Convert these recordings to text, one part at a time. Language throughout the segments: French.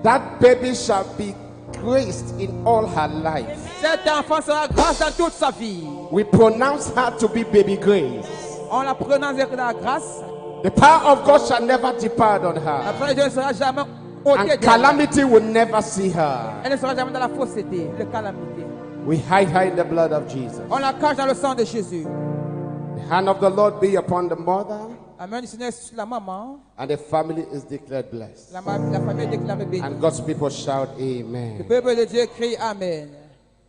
That baby shall be graced in all her life. Cet enfant sera grâce dans toute sa vie. We pronounce her to be baby grace. On la prononce de la grâce. The power of God shall never depart on La her. présence de Dieu ne sera jamais ôtée And d'elle. calamity will never see her. Elle ne sera jamais dans la fausseté, la calamité. We hide her in the blood of Jesus. On la cache dans le sang de Jésus. The hand of the Lord be upon the mother, La main du Seigneur sur la maman. and the family is declared blessed. La famille est déclarée bénie. And God's people shout Le amen. peuple de Dieu crie Amen.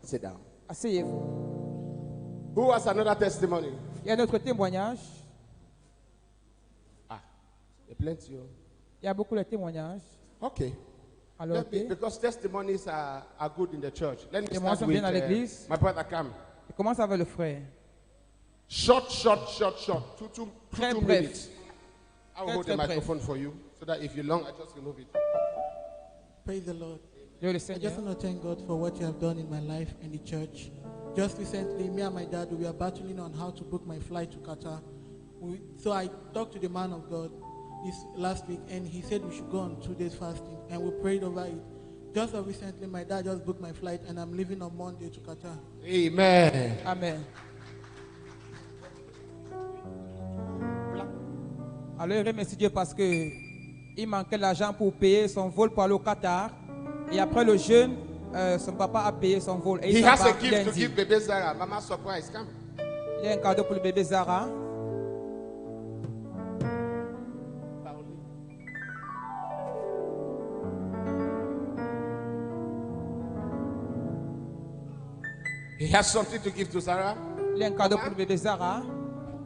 Sit down. Asseyez-vous. Who has another testimony? Il y a notre témoignage. Plenty. Il y a beaucoup de témoignages. Okay. Alors, Because testimonies are good in the church. Let me Témoignages start sont with bien dans l'église. my brother Cam. je commence avec le frère. Short. Two Très bref. minutes. I will Très, hold the très bref. microphone for you so that if you're long, I just remove it. Praise the Lord. Dieu le I Seigneur. just want to thank God for what you have done in my life and the church. Just recently, me and my dad, we were battling on how to book my flight to Qatar. So I talked to the man of God this last week, and he said we should go on 2 days fasting, and we prayed over it. Just recently, my dad just booked my flight, and I'm leaving on Monday to Qatar. Amen. Amen. Alors, il remercie Dieu parce que il manquait l'argent pour payer son vol pour aller au Qatar. Et après le jeûne, son papa a payé son vol. Et He il has s'en a va gift to lundi. give baby Sarah. Mama surprise. Come. Il y a un cadeau pour le bébé Zara. He has something to give to Sarah. Il y a un cadeau pour le bébé Zara.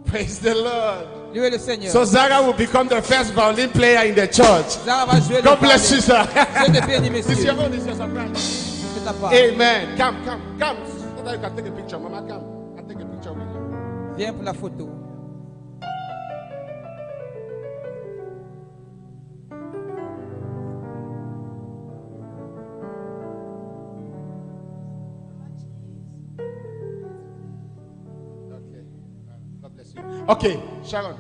Praise the Lord. Lui est le Seigneur. So Zara will become the first violin player in the church. Zara va jouer God le bless you, sir. Dieu te bénisse, This monsieur. your own, this your surprise. C'est ta part. Amen. Come. So that you can take a picture. Mama, come. I'll take a picture with you. Viens pour la photo. Okay. God bless you. Okay, Sharon.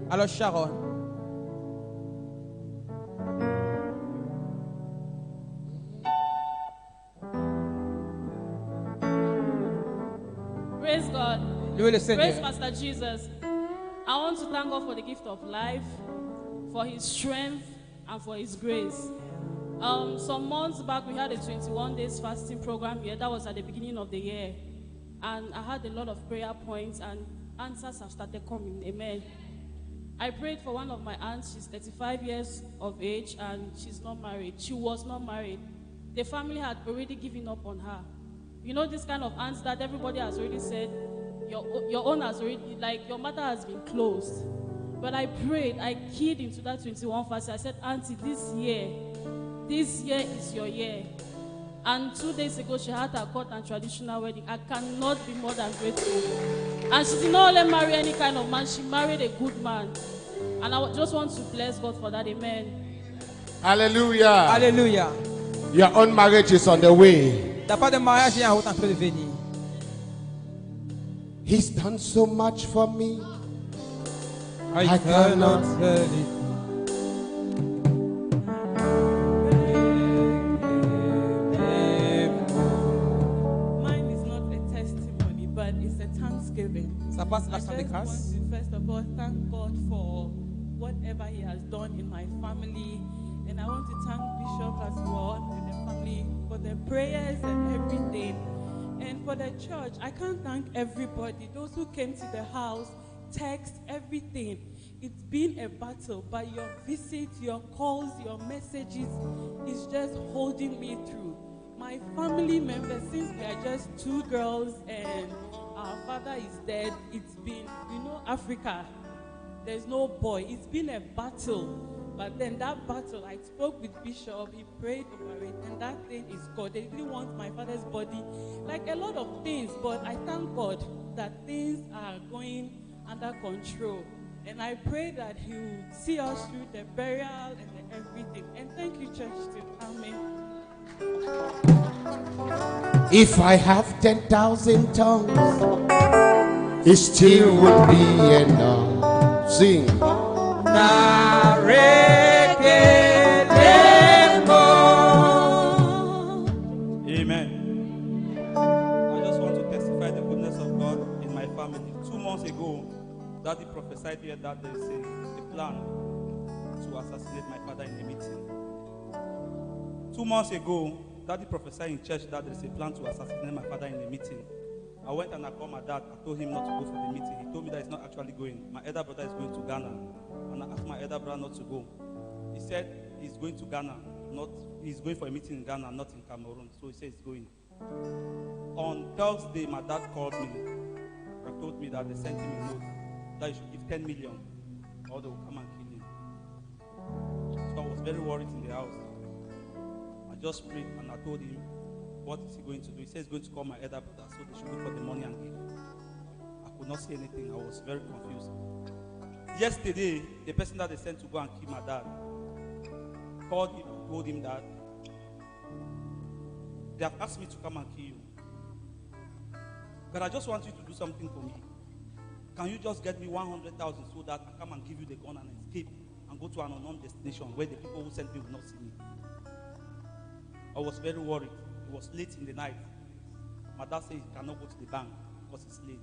Alors Sharon, Praise God. lui est le Praise Seigneur. Pastor Jesus. I want to thank God for the gift of life, for his strength, and for his grace. Some months back, we had a 21 days fasting program here. That was at the beginning of the year. And I had a lot of prayer points, and answers have started coming. Amen. I prayed for one of my aunts. She's 35 years of age, and she's not married. She was not married. The family had already given up on her. You know, this kind of aunts that everybody has already said, your own has already, like, your matter has been closed. But I prayed, I keyed into that 21 fast. I said, Auntie, this year is your year. And 2 days ago, she had her court and traditional wedding. I cannot be more than grateful. And she did not only marry any kind of man, she married a good man. And I just want to bless God for that. Amen. Hallelujah. Alléluia. Your own marriage is on the way. T'as pas de mariage, il y a un autre en train de venir. He's done so much for me. I cannot tell it. Mine is not a testimony, but it's a thanksgiving. Ça passe I l'action just de want grâce. to first of all thank God for whatever He has done in my family, and I want to thank Bishop as well and the family for their prayers and everything, and for the church. I can't thank everybody. Those who came to the house, text, everything. It's been a battle, but your visit, your calls, your messages is just holding me through. My family members, since we are just two girls and our father is dead, it's been, you know, Africa, there's no boy. It's been a battle. But then that battle, I spoke with Bishop, he prayed over it, and that thing is God. They didn't want my father's body, like a lot of things, but I thank God that things are going under control. And I pray that He will see us through the burial and the everything. And thank you, church, too. Amen. If I have 10,000 tongues, it still would be enough. Sing. prophesied here that there is a plan to assassinate my father in a meeting. 2 months ago, Daddy prophesied in church that there is a plan to assassinate my father in a meeting. I went and I called my dad. I told him not to go for the meeting. He told me that he's not actually going. My elder brother is going to Ghana. And I asked my elder brother not to go. He said he's going to Ghana. He's going for a meeting in Ghana, not in Cameroon. So he said he's going. On Thursday, my dad called me and told me that they sent him a note that he should give 10 million or they will come and kill him. So I was very worried in the house. I just prayed and I told him, what is he going to do? He says he's going to call my elder brother so they should look for the money and give. I could not say anything. I was very confused. Yesterday, the person that they sent to go and kill my dad called him and told him that they have asked me to come and kill you. But I just want you to do something for me. Can you just get me 100,000 so that I come and give you the gun and escape and go to an unknown destination where the people who sent me will not see me? I was very worried. It was late in the night. My dad said he cannot go to the bank because it's late.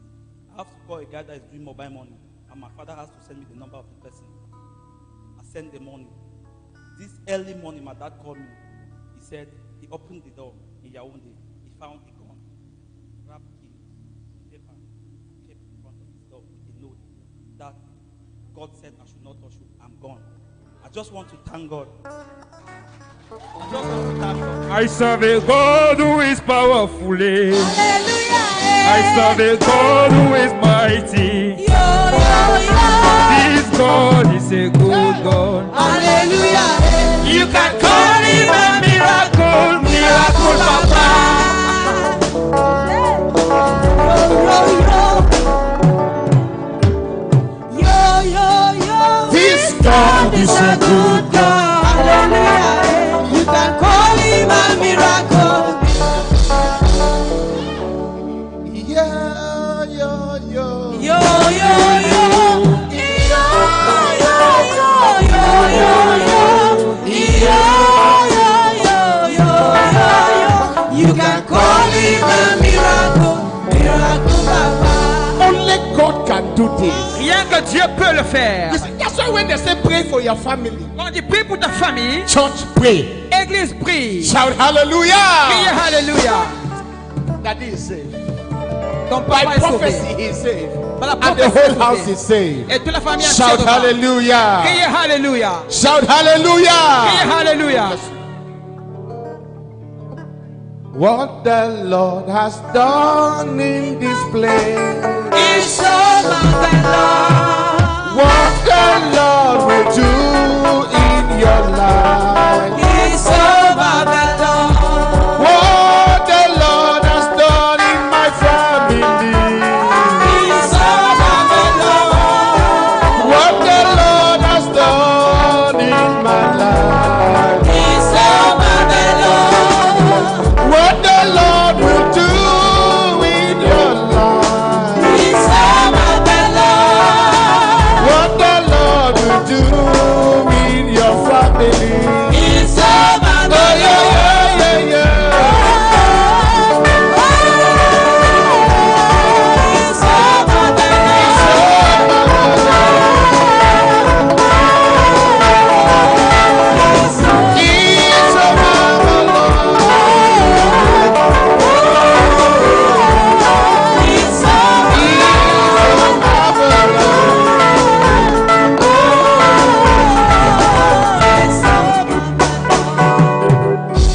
I have to call a guy that is doing mobile money, and my father has to send me the number of the person. I sent the money. This early morning, my dad called me. He said he opened the door in Yaoundé. He found a gun, grabbed keys, paper, kept in front of his door with a note that God said I should not touch you. I'm gone. I just want to thank God. I serve a God who is powerful. I serve a God who is mighty. This God is a good God. Hallelujah. You can call him a miracle, miracle Papa. This God is a good God. Hallelujah. You can call him a miracle. Yeah, yo, yo. Yo, yo, yo. Yo, yo, yo, yo, yo, yo. You can call him a miracle, miracle Papa. Only God can do this. Rien que Dieu peut le faire. That's why when they say pray for your family, Quand on dit prie pour ta famille, church pray. Église prie. Shout hallelujah. Criez hallelujah. Daddy is saved. Ton By papa est sauvé. prophecy he is saved. Par la And the prophétie, whole house is saved. et toute la famille est Shout sauvée. hallelujah. Criez hallelujah. Shout hallelujah. Criez hallelujah. What the Lord has done in this place. It's so marvelous. What the Lord will do in your life. It's so marvelous. What the Lord has done in my family. It's so marvelous. What the Lord has done in my life. It's so marvelous. What the Lord will do in your life. It's so marvelous. What the Lord will do in your family. It's so marvelous. Yeah, yeah, yeah. It's so marvelous. It's so marvelous. It's so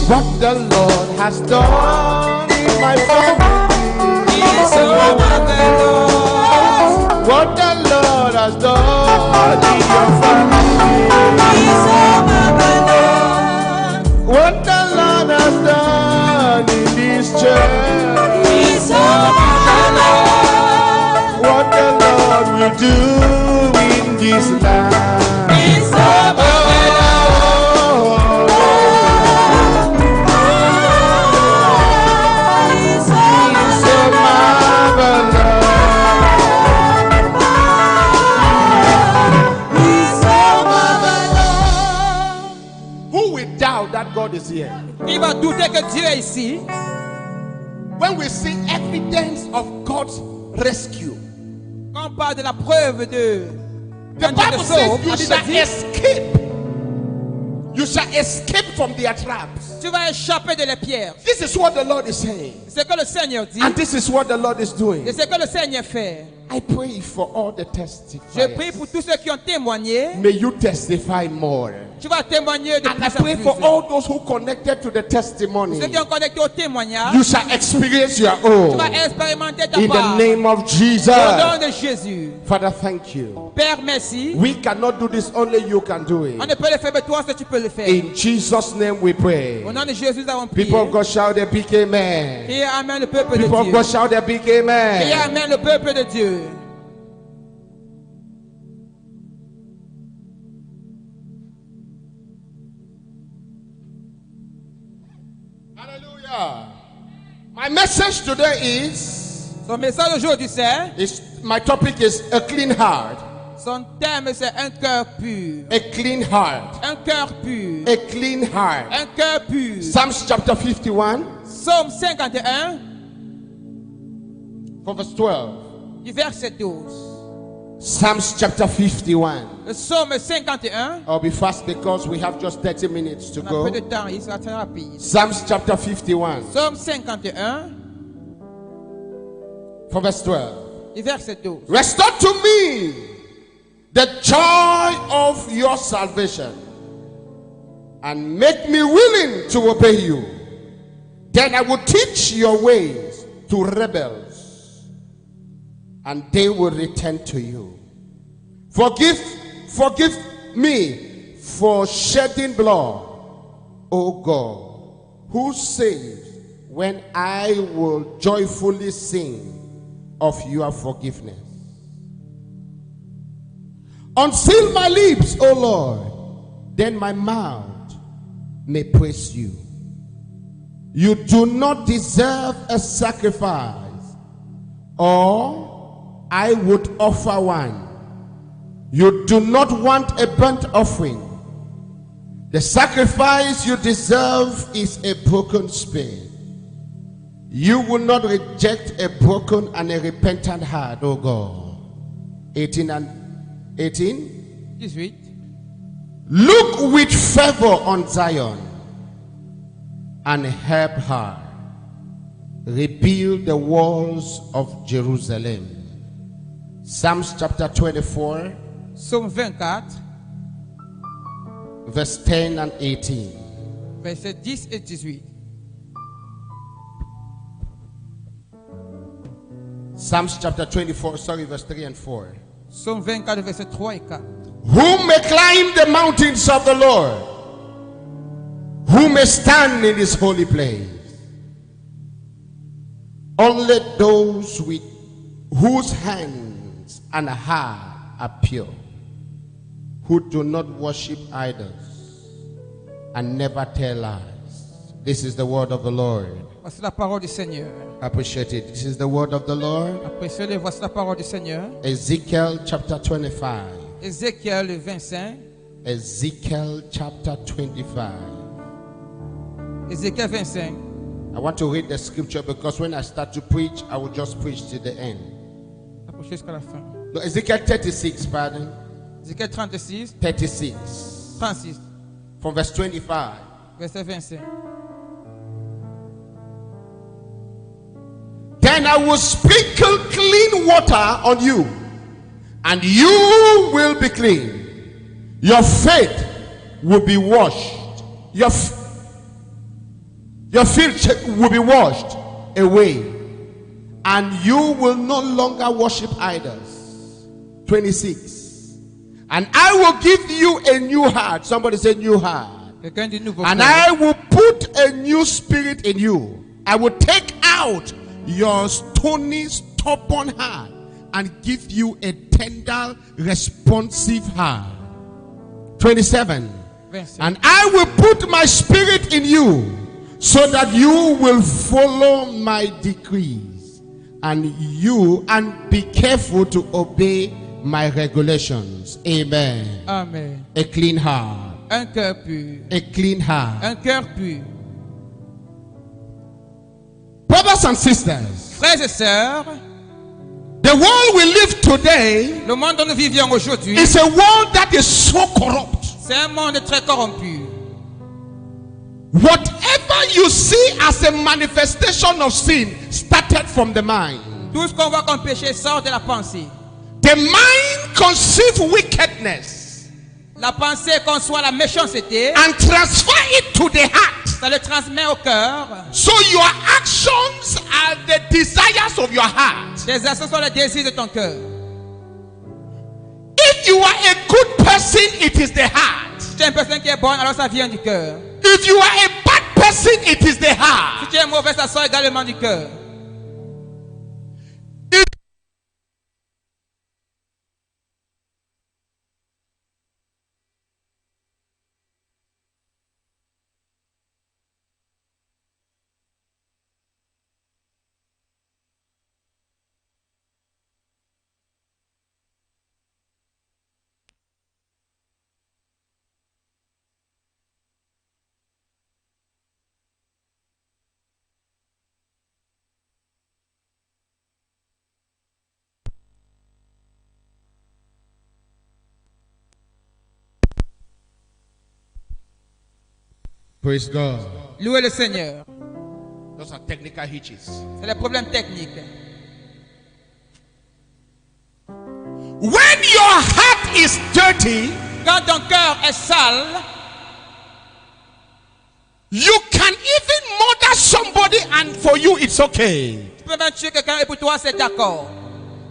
What the Lord has done in my family. It's so marvelous. What the Lord has done in your family. It's so marvelous. What the Lord has done in this church. It's so marvelous. What the Lord will do in this land. It's so marvelous. It's so So marvelous. It's so marvelous. Who will doubt that God is here? Il va douter que Dieu est ici. When we see evidence of God's rescue, Quand on parle de la preuve de The Quand Dieu Bible te says sauve, you la Bible shall dit, escape. You shall escape from their traps. tu vas échapper de les pièges. This is what the Lord is saying. C'est ce que le Seigneur dit. And this is what the Lord is doing. Et c'est ce que le Seigneur fait. I pray for all the Je testifiers. prie pour tous ceux qui ont témoigné. May you testify more. Tu vas témoigner de And plus I en pray plus. for all those who connected to the testimony. Ceux qui ont connecté au témoignage, You shall experience your tu own. vas expérimenter ta In part. the name of Jesus. Au nom de Jésus. Father, thank you. Père, merci. We cannot do this, only you can do it. On ne peut le faire, mais toi, seul tu peux le faire. In Jesus' name we pray. Au nom de Jésus, nous avons prié. People of God shout a big amen. Criez Amen, le peuple de People of Dieu. God shout a big Criez amen. Amen, le peuple de Dieu. Hallelujah. My message today is Son message aujourd'hui, c'est, my topic is a clean heart. son thème, c'est un cœur pur. A clean heart. Un cœur pur. A clean heart. Un cœur pur. Psalms chapter 51, Psaume 51, from verse 12. du verset 12. Psalms chapter 51. Le psaume 51, I'll be fast because we have just 30 minutes to on a peu de go. temps, il sera très rapide. Psalms chapter 51, Psaume 51, from verse 12. du verset 12. Restore to me the joy of your salvation and make me willing to obey you. Then I will teach your ways to rebels and they will return to you. Forgive me for shedding blood, O God, who saves when I will joyfully sing of your forgiveness. Unseal my lips, O Lord, then my mouth may praise you. You do not deserve a sacrifice, or I would offer one. You do not want a burnt offering. The sacrifice you deserve is a broken spirit. You will not reject a broken and a repentant heart, O God. 18 and 18. 18. Look with favor on Zion and help her rebuild the walls of Jerusalem. Psalms chapter 24, Psaume 24, verse 10 and 18. verset 10 et 18. Psalms chapter 24, verse 3 and 4. Psaume 24, verset 3 et 4. Who may climb the mountains of the Lord? Who may stand in his holy place? Only those with whose hands and heart are pure, who do not worship idols and never tell lies. This is the word of the Lord. Voici la parole du Seigneur. Appreciate it. This is the word of the Lord. Appréciez-le, voici la parole du Seigneur. Ezekiel chapter 25. Ézéchiel 25. Ezekiel chapter 25. Ézéchiel 25. I want to read the scripture because when I start to preach, I will just preach to the end. Approchez jusqu'à la fin. No, Ezekiel 36, pardon. Ézéchiel 36. 36. 36. From verse 25. Verset 25. Then I will sprinkle clean water on you, and you will be clean. Your faith will be washed. Your filth will be washed away, and you will no longer worship idols. 26. And I will give you a new heart. Somebody say new heart. Quelqu'un dit nouveau And cœur. I will put a new spirit in you. I will take out your stony, stubborn heart and give you a tender, responsive heart. 27. 27. And I will put my spirit in you so that you will follow my decrees and be careful to obey my regulations. Amen. Amen. A clean heart. Un cœur pur. A clean heart. Un cœur pur. Brothers and sisters, Frères et sœurs, The world we live today Le monde dont nous vivions aujourd'hui, is a world that is so corrupt. c'est un monde très corrompu. Whatever you see as a manifestation of sin started from the mind. Tout ce qu'on voit comme péché sort de la pensée. The mind conceives wickedness La pensée conçoit la méchanceté, and transfer it to the heart. ça le transmet au cœur. So your actions are the desires of your heart. Tes actions sont les désirs de ton cœur. If you are a good person, it is the heart. Si tu es une personne qui est bonne, alors ça vient du cœur. If you are a bad person, it is the Si heart. tu es mauvais, ça sort également du cœur. Praise God. Louez le Seigneur. Those are technical hitches. C'est les problèmes techniques. When your heart is dirty, Quand ton cœur est sale, you can even murder somebody and for you it's okay. tu peux même tuer quelqu'un et pour toi c'est d'accord.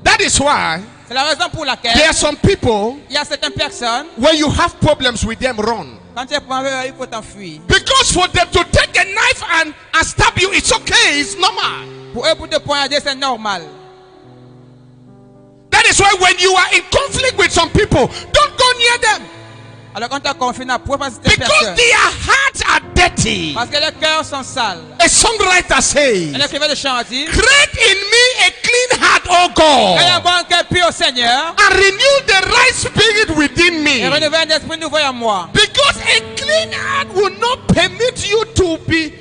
That is why C'est la raison pour laquelle there are some people, il y a certaines personnes, when you have problems with them, run. quand tu es problème, il faut t'enfuir. Because for them to take a knife and stab you, it's okay, it's normal. Pour eux, pour te poignarder, c'est normal. That is why when you are in conflict with some people, don't go near them. Alors quand tu as confié, n'a pas cette Because personne. their hearts are dirty. Parce que les cœurs sont sales. A songwriter says, Un écrivain de chant a dit, create in me a clean heart, O God, ayez un bon cœur pur au Seigneur and renew the right spirit within me. et renouvelez un esprit nouveau en moi. Because a clean heart will not permit you to be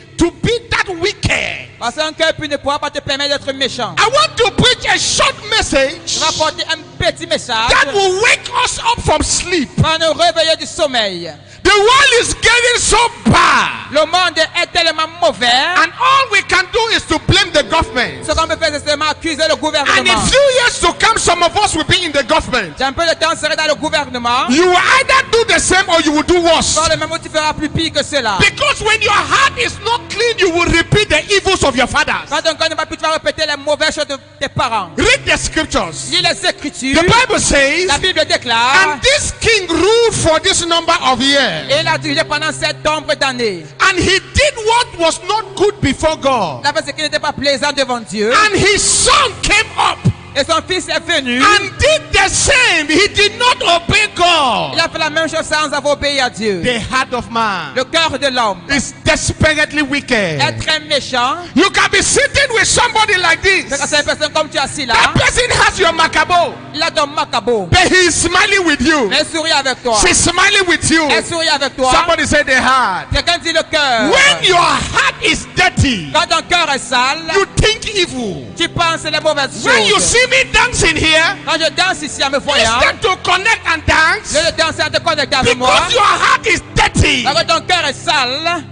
that wicked. Parce qu'un cœur pur ne pourra pas te permettre d'être méchant. I want to preach a short Je message vais apporter un petit message that will wake us up from sleep. pour nous réveiller du sommeil. The world is getting so bad, Le monde est tellement mauvais. and all we can do is to blame the government. Ce qu'on peut faire, c'est seulement accuser le And in gouvernement. few years to come, some of us will be in the government. J'ai un peu de temps, serai dans le gouvernement. You will either do the same or you will do worse. Par le même mot, tu feras plus pire que cela. Because when your heart is not clean, you will repeat the evils of your fathers. Quand ton cœur ne va plus, tu vas répéter les mauvaises choses de tes parents. Read the scriptures. Lis les Écritures. The Bible says, La Bible déclare, and this king ruled for this number of years, et il a dirigé pendant 7 nombres d'années. and he did what was not good before God. Il a fait ce qui n'était pas plaisant devant Dieu. And his son came up Et son fils est venu. and did the same. He did not obey God. Il a fait la même chose sans avoir obéi à Dieu. The heart of man Le cœur de l'homme is desperately wicked. est très méchant. You can be sitting with somebody like C'est quand this. c'est une personne comme tu as assis là. That person has your macabo, Il a ton macabo. but he is smiling with you. Elle sourit avec toi. She's smiling with you. Elle sourit avec toi. Somebody say the heart. Quelqu'un dit le cœur. When your heart is dirty, Quand ton cœur est sale, you think evil. tu penses les mauvaises When you choses. see me dancing here, Quand je danse ici en me voyant, instead to connect and dance, je danse à te connecter avec moi. because your heart is dirty. Quand ton cœur est sale,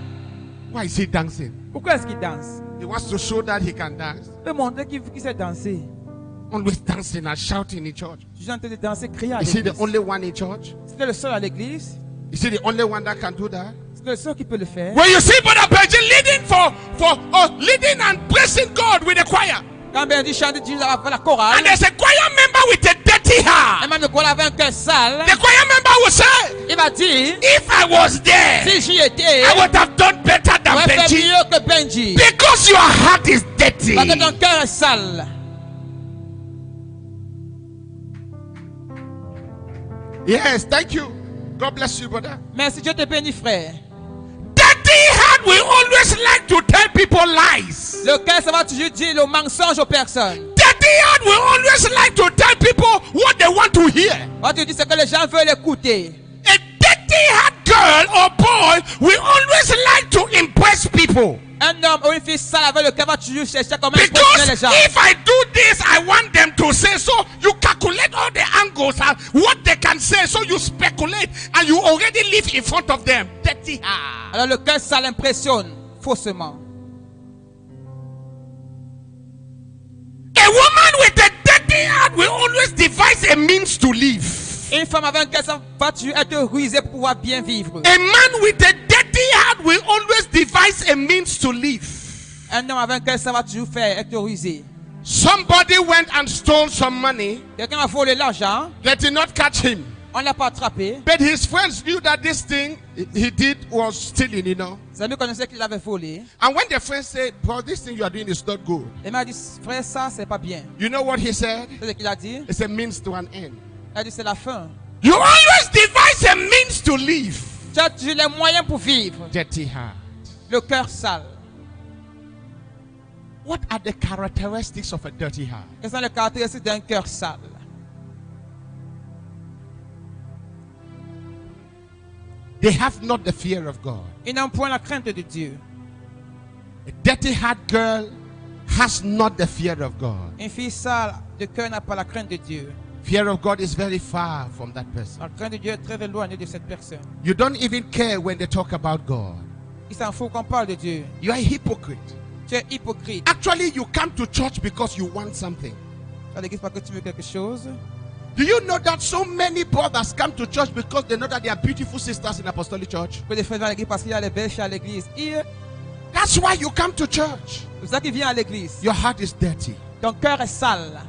Why is he dancing? pourquoi est-ce qu'il danse? He wants to show that he can dance. Il peut montrer qu'il sait danser. Always dancing and shouting in church. Tu es en train de danser, crier à Is he the l'église. only one in church? C'était le seul à l'église. Is he the only one that can do that? C'est le seul qui peut le faire. When you see Brother Benji leading and praising God with the choir, Quand Benji chante Dieu à la chorale, and there's a choir member with a dirty et heart, même le choral avait un cœur sale, the choir member will say, il va dire, if I was there, si j'y étais, I would have done better than j'aurais fait Benji. mieux que Benji. Because your heart is dirty. Parce que ton cœur est sale. Yes, thank you. God bless you, brother. Merci, Dieu te bénit, frère. Dirty heart will always like to tell people lies. Le cœur, ça va toujours dire le mensonge aux personnes. Dirty heart will always like to tell people what they want to hear. Quand tu dis ce que les gens veulent écouter. A dirty heart girl or boy will always like to impress people. Un homme ou une fille sale avec le cœur va toujours chercher comment impressionner les Because gens. if I do this, I want them to say. So you calculate all the angles and what they can say. So you speculate and you already live in front of them. Dirty heart. Alors le cœur sale impressionne faussement. A woman with a dirty heart will always devise a means to live. Une femme avec un cœur sale va toujours être rusée pour pouvoir bien vivre. A man with a dirty heart will always devise a means to live. Un homme avec un cœur sale va toujours faire être rusé. Somebody went and stole some money. Quelqu'un a volé l'argent, They did not catch him. on ne l'a pas attrapé. But his friends knew that this thing he did was stealing, you know. Ses amis connaissaient qu'il avait volé. And when the friends said, bro, this thing you are doing is not good. Il m'a dit, frère, ça, c'est pas bien. You know what he said? C'est ce qu'il a dit. It's a means to an end. Il a dit, c'est la fin. You always devise a means to live. Tu as toujours les moyens pour vivre. Dirty heart. Le cœur sale. What are the characteristics of a dirty heart? Quelles sont les caractéristiques d'un cœur sale? They have not the fear of God. Ils n'ont point la crainte de Dieu. A dirty heart girl has not the fear of God. Une fille sale de cœur n'a pas la crainte de Dieu. Fear of God is very far from that person. La crainte de Dieu est très éloignée de cette personne. You don't even care when they talk about God. Il s'en fout qu'on parle de Dieu. You are a hypocrite. Tu es hypocrite. Actually, you come to church because you want something. Tu vas à l'église parce que tu veux quelque chose. Do you know that so many brothers come to church because they know that they are beautiful sisters in Apostolic Church? Que des frères viennent à l'église parce qu'il y a les belles filles à l'église. That's why you come to church. C'est ça qui vient à l'église. Your heart is dirty. Ton cœur est sale.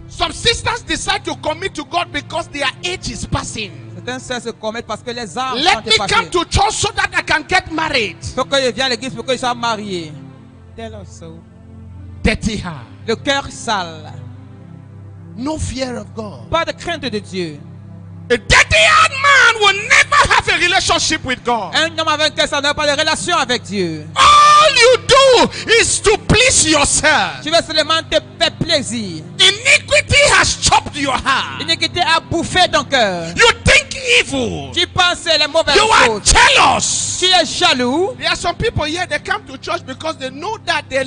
Some sisters decide to commit to God because their age is passing. Certains sœurs se commettent parce que les âmes Let sont me come dépassées. to church so that I can get married. Faut qu'ils viennent à l'église pour qu'ils soient mariés. Tell us so. Dirty heart. Le cœur sale. No fear of God. Pas de crainte de Dieu. A dirty heart man will never have a relationship with God. Un homme avec un cœur sale n'a pas de relation avec Dieu. All you do is to please yourself. Tu veux seulement te faire plaisir. Iniquity has chopped your heart. L'iniquité a bouffé ton cœur. You think evil. Tu penses les mauvaises You are choses. jealous. Tu es jaloux. There are some people here, they come to church because they know that their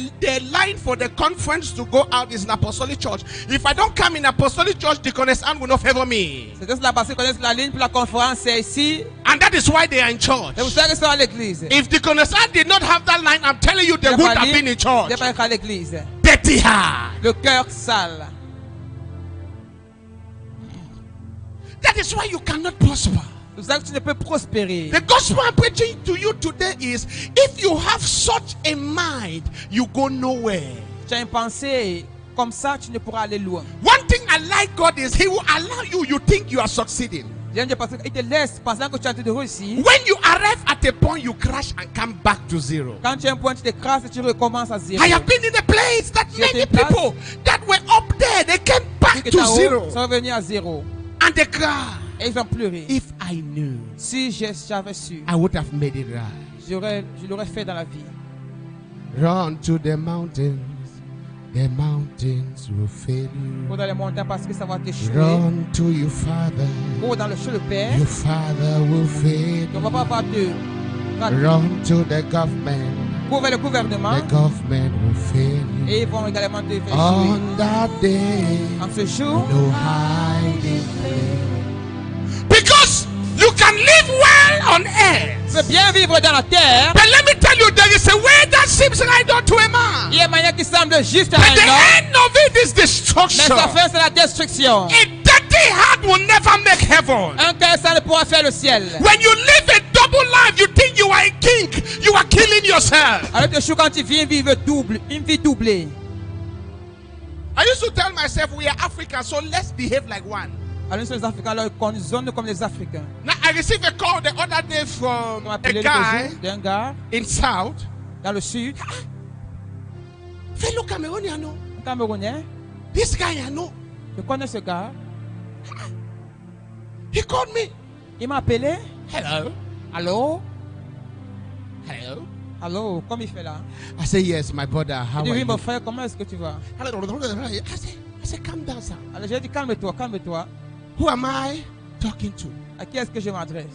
line for the conference to go out is in Apostolic Church. If I don't come in Apostolic Church, Deaconess Anne will not favor me. C'est juste là parce qu'ils connaissent la ligne pour la conférence, c'est ici. And that is why they are in church. C'est pour ça qu'ils sont à l'église. If Deaconess Anne did not have that line, I'm telling you, they Ils would have been in ne church. pas être à l'église. Dirty heart. Le cœur sale. That is why you cannot prosper. C'est pour ça que tu ne peux prospérer. The gospel I'm preaching to you today is, if you have such a mind, you go nowhere. Tu as une pensée comme ça, tu ne pourras aller loin. One thing I like God is He will allow you think you are succeeding. J'aime Dieu parce qu'il te laisse pensant que tu es en train de réussir. When you arrive at a point, you crash and come back to zero. Quand tu as un point, tu te crasses et tu recommences à zéro. I have been in a place that J'ai été many place. people that were up there, they came Ceux back qui to étaient en haut zero. sont revenus à zéro. And they cry. Et ils ont pleuré. If I knew, Si j'avais su, I would have made it right. je l'aurais fait dans la vie. Run to the mountains will fail Cours you. dans les montagnes parce que ça va t'échouer. Run to your father, Cours dans le chez le Père. your father will fail On ne va pas you. avoir de rater. Run to the government, Cours vers le gouvernement. the government will fail you. Et ils vont également te faire échouer. On that day, En ce jour, no hiding place. Because you can live well on earth. tu peux bien vivre dans la terre. But let me tell you, there is a way that seems right unto a man. Il y a une manière qui semble juste à But the un homme. end of it is Mais destruction. sa fin, c'est la destruction. A dirty heart will never make heaven. Un cœur, ça ne pourra faire le ciel. When you live a double life, you think you are a king. You are killing yourself. Alors que quand tu vis une vie double, une vie doublée. I used to tell myself, we are Africans, so let's behave like one. Alors nous sommes les Africains, alors qu'on zone comme les Africains. Now, I received a call the other day from On m'a a appelé guy l'autre jour d'un gars in South. dans le sud, Fellow Cameroonian, no. un Camerounais. This guy, I know. Je connais ce gars. He called me. Il m'a appelé. Hello. Allô? Hello. Allô? Comme il fait là. I say, yes, my brother. How Il dit, are oui, you? mon frère, comment est-ce que tu vas? I say, calm down, sir. Alors j'ai dit, calme-toi, calme-toi. Who am I talking to? À qui est-ce que je m'adresse?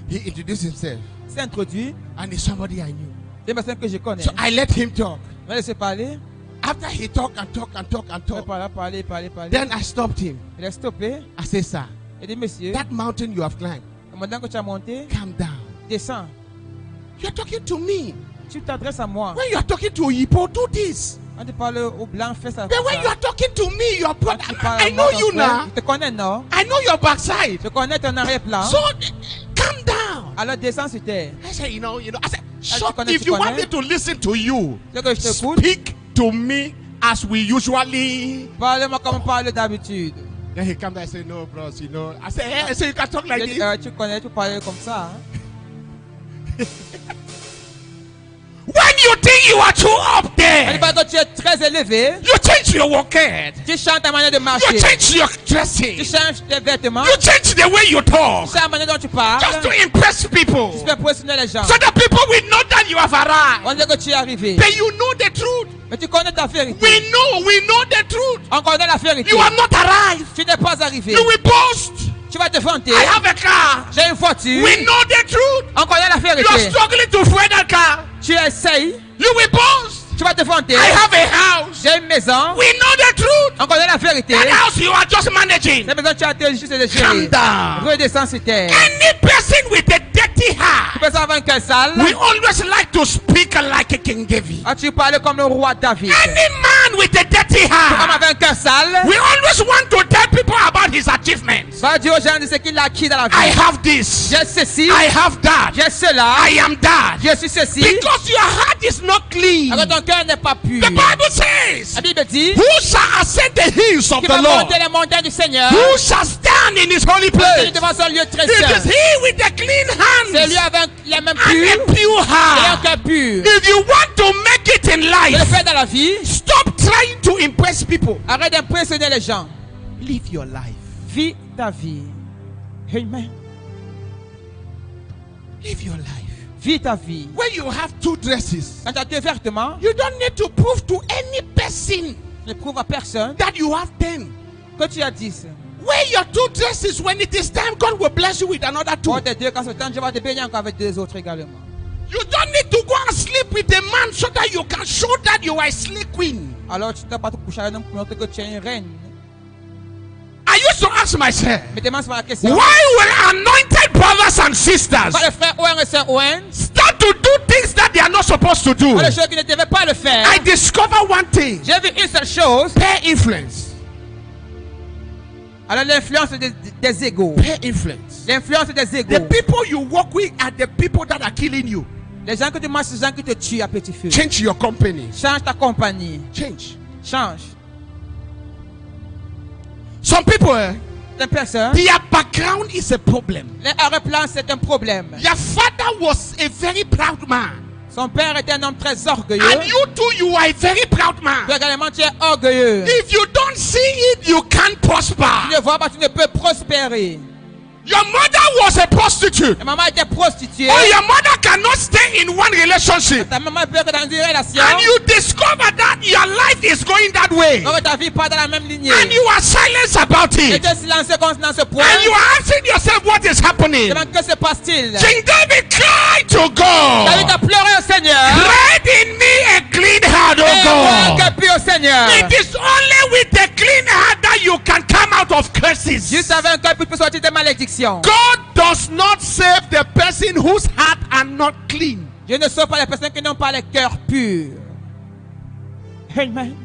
He introduced himself, s'est introduit. and he's somebody I knew. C'est une personne que je connais. So I let him talk. Je vais laisser parler. After he talked and talked and talked and Il a talked, parlé. then I stopped him. Il a stoppé. I said, sir, Il dit, monsieur, that mountain you have climbed, maintenant que tu as monté, calm down. descends. You're talking to me. Tu t'adresses à moi. When you're talking to Yipo, do this. Quand tu parles au blanc, fais ça. But when you're talking to me, your Quand brother, tu parles à I moi, know ton you frère, now. je te connais, non? I know your backside. Je connais ton arrière-plan. So calm down. Alors descends sur terre. I said, you know. I said, tu shut. connais, If tu you want connais. me to listen to you, C'est que je t'écoute. speak to me as we usually. Parle-moi comme on parle d'habitude. Then he came there and said, no, bros, you know. I said, hey, so you can talk like Je this. dis, tu connais, tu parles comme ça. Hein? When you think you are too up On dit there, pas que tu es très élevé. you change your walkhead. Tu changes ta manière de You marcher. change your Tu dressing. changes tes vêtements. You change the way you Tu talk. changes la manière dont tu parles. Just to impress people. Tu fais impressionner les gens. So the people will know that you have arrived. On dit que tu es arrivé. But you know the truth. Mais tu connais ta vérité. We know the truth. On connaît la vérité. You have not arrived. Tu n'es pas arrivé. You will boast. Tu vas te vanter. I have a car. J'ai une voiture. We know the truth. On connaît la You are vérité. struggling to find that car. Tu essayes. You will boast. Tu vas te vanter. I have a house. J'ai une maison. We know the truth. On connaît la vérité. That house you are just managing. Cette maison, tu as été juste de Calm gérer. down. Redescends sur terre. Any person with a dirty Tu heart, peux avoir un cœur sale. we always like to speak like a King David. Ah, tu parles comme le roi David. Any man with a dirty Comme heart, avec un cœur sale. we always want to tell people about his achievements. Va dire aux gens de ce qu'il a acquis dans la I vie. have this. J'ai ceci. I have that. J'ai cela. I am that. Je suis ceci. Because your heart is not clean. Alors ton cœur n'est pas pur. The Bible says, La Bible dit who shall ascend the hills of qu'il the va Lord? monter les montagnes du Seigneur. Who shall stand in his holy place? Devant son lieu très It is saint. he with the clean C'est lui hands avec les mains and pures a pure et un heart. cœur pur. If you want to make it in Je le life, fais dans la vie. stop trying to impress people. Arrête d'impressionner les gens. Live your life. Vis ta vie. Amen. Live your life. Vis ta vie. When you have two dresses, Quand tu as deux vêtements, you don't need to prove to any person ne prouve à personne that you have 10. que tu as 10. Wear your two dresses. When it is time, God will bless you with another two. Pour tes deux, quand ce temps, je vais te bénir encore avec deux autres également. You don't need to go and sleep with a man so that you can show that you are a slave queen. Alors tu ne t'as pas te coucher avec un homme pour montrer que tu es une reine. I used to ask myself, Mais demande sur la question. why will anointed brothers and sisters Pourquoi les frères Owen et sœurs Owen start to do things that they are not supposed to do? font des choses qui ne devaient pas le faire? I discover one thing: J'ai vu une seule chose. peer influence. Alors l'influence des égaux. Peer influence. L'influence des The égaux. people you work with are the people that are killing you. Les gens que tu marches, les gens qui te tuent à petit feu. Change your company. Change ta compagnie. Change. Change. Some people, Une personne, their background is a problem. l'arrière-plan, c'est un problème. Their father was a very proud man. Son père était un homme très orgueilleux. And you too, you are a very proud man. Toi également, tu es orgueilleux. If you don't see it, you can't prosper. Tu ne vois pas, tu ne peux prospérer. Your mother was a prostitute. Ta maman était prostituée. Or your mother cannot stay in one relationship. Ta maman peut que dans une relation. And you discover that your life is going that way. Donc ta vie part dans la même lignée. And you are silent about Et it. tu es silencieux concernant ce point. And you are asking yourself what is happening. Demande que se passe-t-il? King David cried to David God, a pleuré au Seigneur. create in me a clean heart, Et oh un God. cœur pur au Seigneur. It is only with a clean heart that you can come out of curses. Juste avec un cœur pur, tu peux sortir des malédictions. God does not save the person whose heart are not clean. Dieu ne sauve pas les personnes qui n'ont pas le cœur pur. Amen.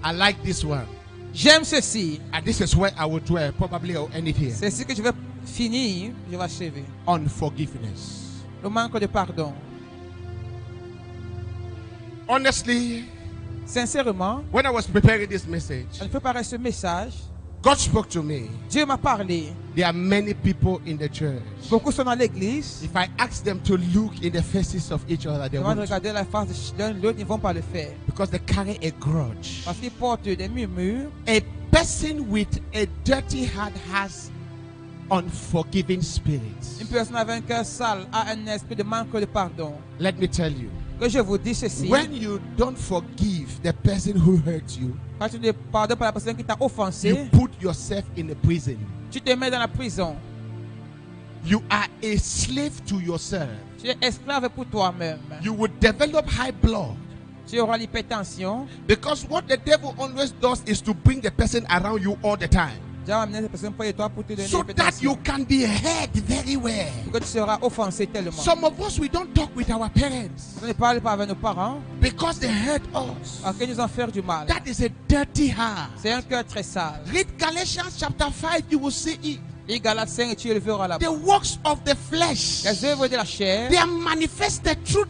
I like this one. J'aime ceci. And this is where I will dwell. Probably I'll end it here. C'est ce que je vais finir. Je vais achever. Unforgiveness. Le manque de pardon. Honestly, Sincèrement, when I was preparing this message, je préparais ce message. God spoke to me. Dieu m'a parlé. There are many people in the church. Beaucoup sont dans l'église. If I ask them to look in the faces of each other, they Demande de won't. regarder la face de l'un de l'autre, ils ne vont pas le faire. Because they carry a grudge. Parce qu'ils portent des murmures. A person with a dirty heart has unforgiving spirits. Une personne avec un cœur sale a un esprit de manque de pardon. Let me tell you, Que je vous dis ceci. when you don't forgive the person who hurt you, Quand tu demandes pardon par la personne qui t'a offensé, you put yourself in a prison. tu te mets dans la prison. You are a slave to yourself. Tu es esclave pour toi-même. You will develop high blood. Tu auras l'hypertension. Because what the devil always does is to bring the person around you all the time. Dieu va amener cette personne près de toi pour te donner So that you l'hypertension. can be hurt very well. Pour que tu seras offensé tellement. Some of us, we don't talk with our parents On ne parle pas avec nos parents because they hurt us. parce qu'ils nous ont fait du mal. That is a dirty heart. C'est un cœur très sale. Read Galatians chapter 5, you will see it. Et Galates 5, tu le verras là-bas. The works of the flesh, Les œuvres de la chair they are manifested through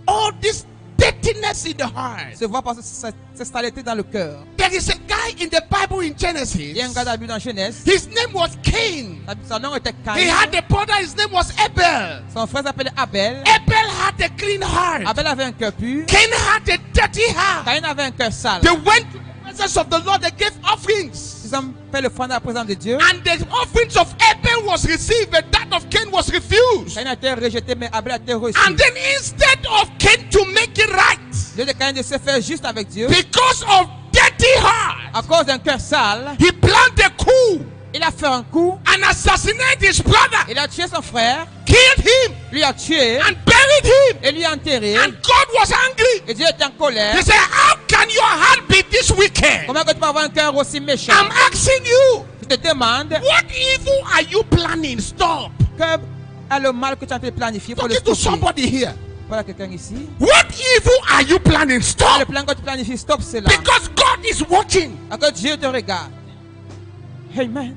all this dirtiness in the heart. se voient par cette saleté dans le cœur. There is a guy in the Bible in Genesis. Il y a un gars d'habit dans Genèse. His name was Cain. Son nom était He Caïn. had a brother, his name was Abel. Son frère s'appelait Abel. Abel had a clean heart. Abel avait un cœur pur. Cain had a dirty heart. Caïn avait un cœur sale. They went to the presence of the Lord, they gave offerings. Ils ont fait le fond dans la présence de Dieu. And the offerings of Abel was received, but that of Cain was refused. Caïn a été rejeté, mais Abel a été reçu. And then instead of Cain to make it right, Dieu de Caïn de se faire juste avec Dieu, because of dirty heart, à cause d'un cœur sale, he planned a coup il a fait un coup. and assassinated his brother, Il a tué son frère, killed him, lui a tué and buried him. et lui a enterré. And God was angry. Et Dieu était en colère. He said, how can your heart be this wicked? Comment que tu peux avoir un cœur aussi méchant? I'm asking you, Je te demande, what evil are you planning? Stop. quel est le mal que tu as en train de planifier pour le Talking to stopper? somebody here. Voilà quelqu'un ici. What evil are you planning? Le Stop. plan que tu planifies, stop cela. Because God is watching. Parce que Dieu te regarde. Amen.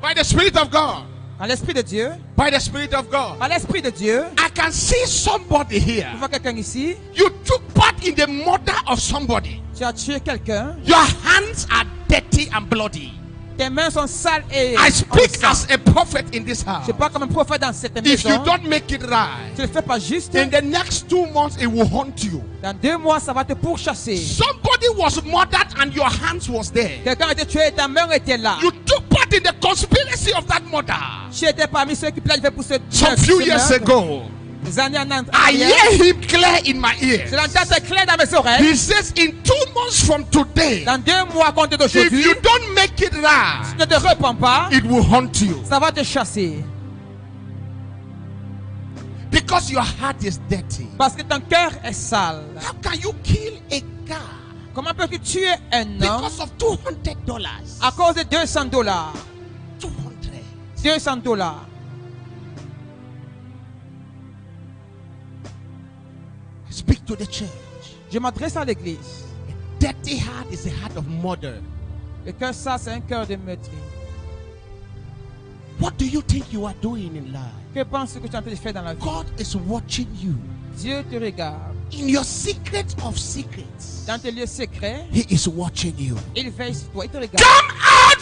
By the Spirit of God. Par l'Esprit de Dieu, By the Spirit of God. par l'Esprit de Dieu, I can see somebody here. tu vois quelqu'un ici, You took part in the murder of somebody. tu as tué quelqu'un, Your hands are dirty and bloody. tes mains sont sales et I speak en as sang. a prophet in this house. Je parle comme un prophète dans cette If you maison. don't make it right, Tu ne le fais pas juste. in the next 2 months it will haunt you. Dans 2 mois, ça va te pourchasser. Somebody was murdered and your hands was there. Quelqu'un a été tué et ta main était là. You took part in the conspiracy of that murder. Tu étais parmi ceux qui planifiaient pour ce Some few years ago, Des années en I arrière. hear him clear in my ear. Je l'entends très clair dans mes oreilles. He says, in 2 months from today, Dans 2 mois compte if d'aujourd'hui, you don't make it tu right, ne te repens pas, it will haunt you. ça va te chasser. Because your heart is dirty. Parce que ton cœur est sale. How can you kill a guy Comment peux-tu tuer un homme because of $200? à cause de $200? 200. $200. Speak to the church. Je m'adresse à l'église. A dirty heart is a heart of murder. Le cœur sale, c'est un cœur de meurtrier. What do you think you are doing in life? Que penses-tu que tu es en train de faire dans la vie? God is watching you. Dieu te regarde. In your secret of secrets, Dans tes lieux secrets, He is watching you. il veille sur toi, il te regarde. Come out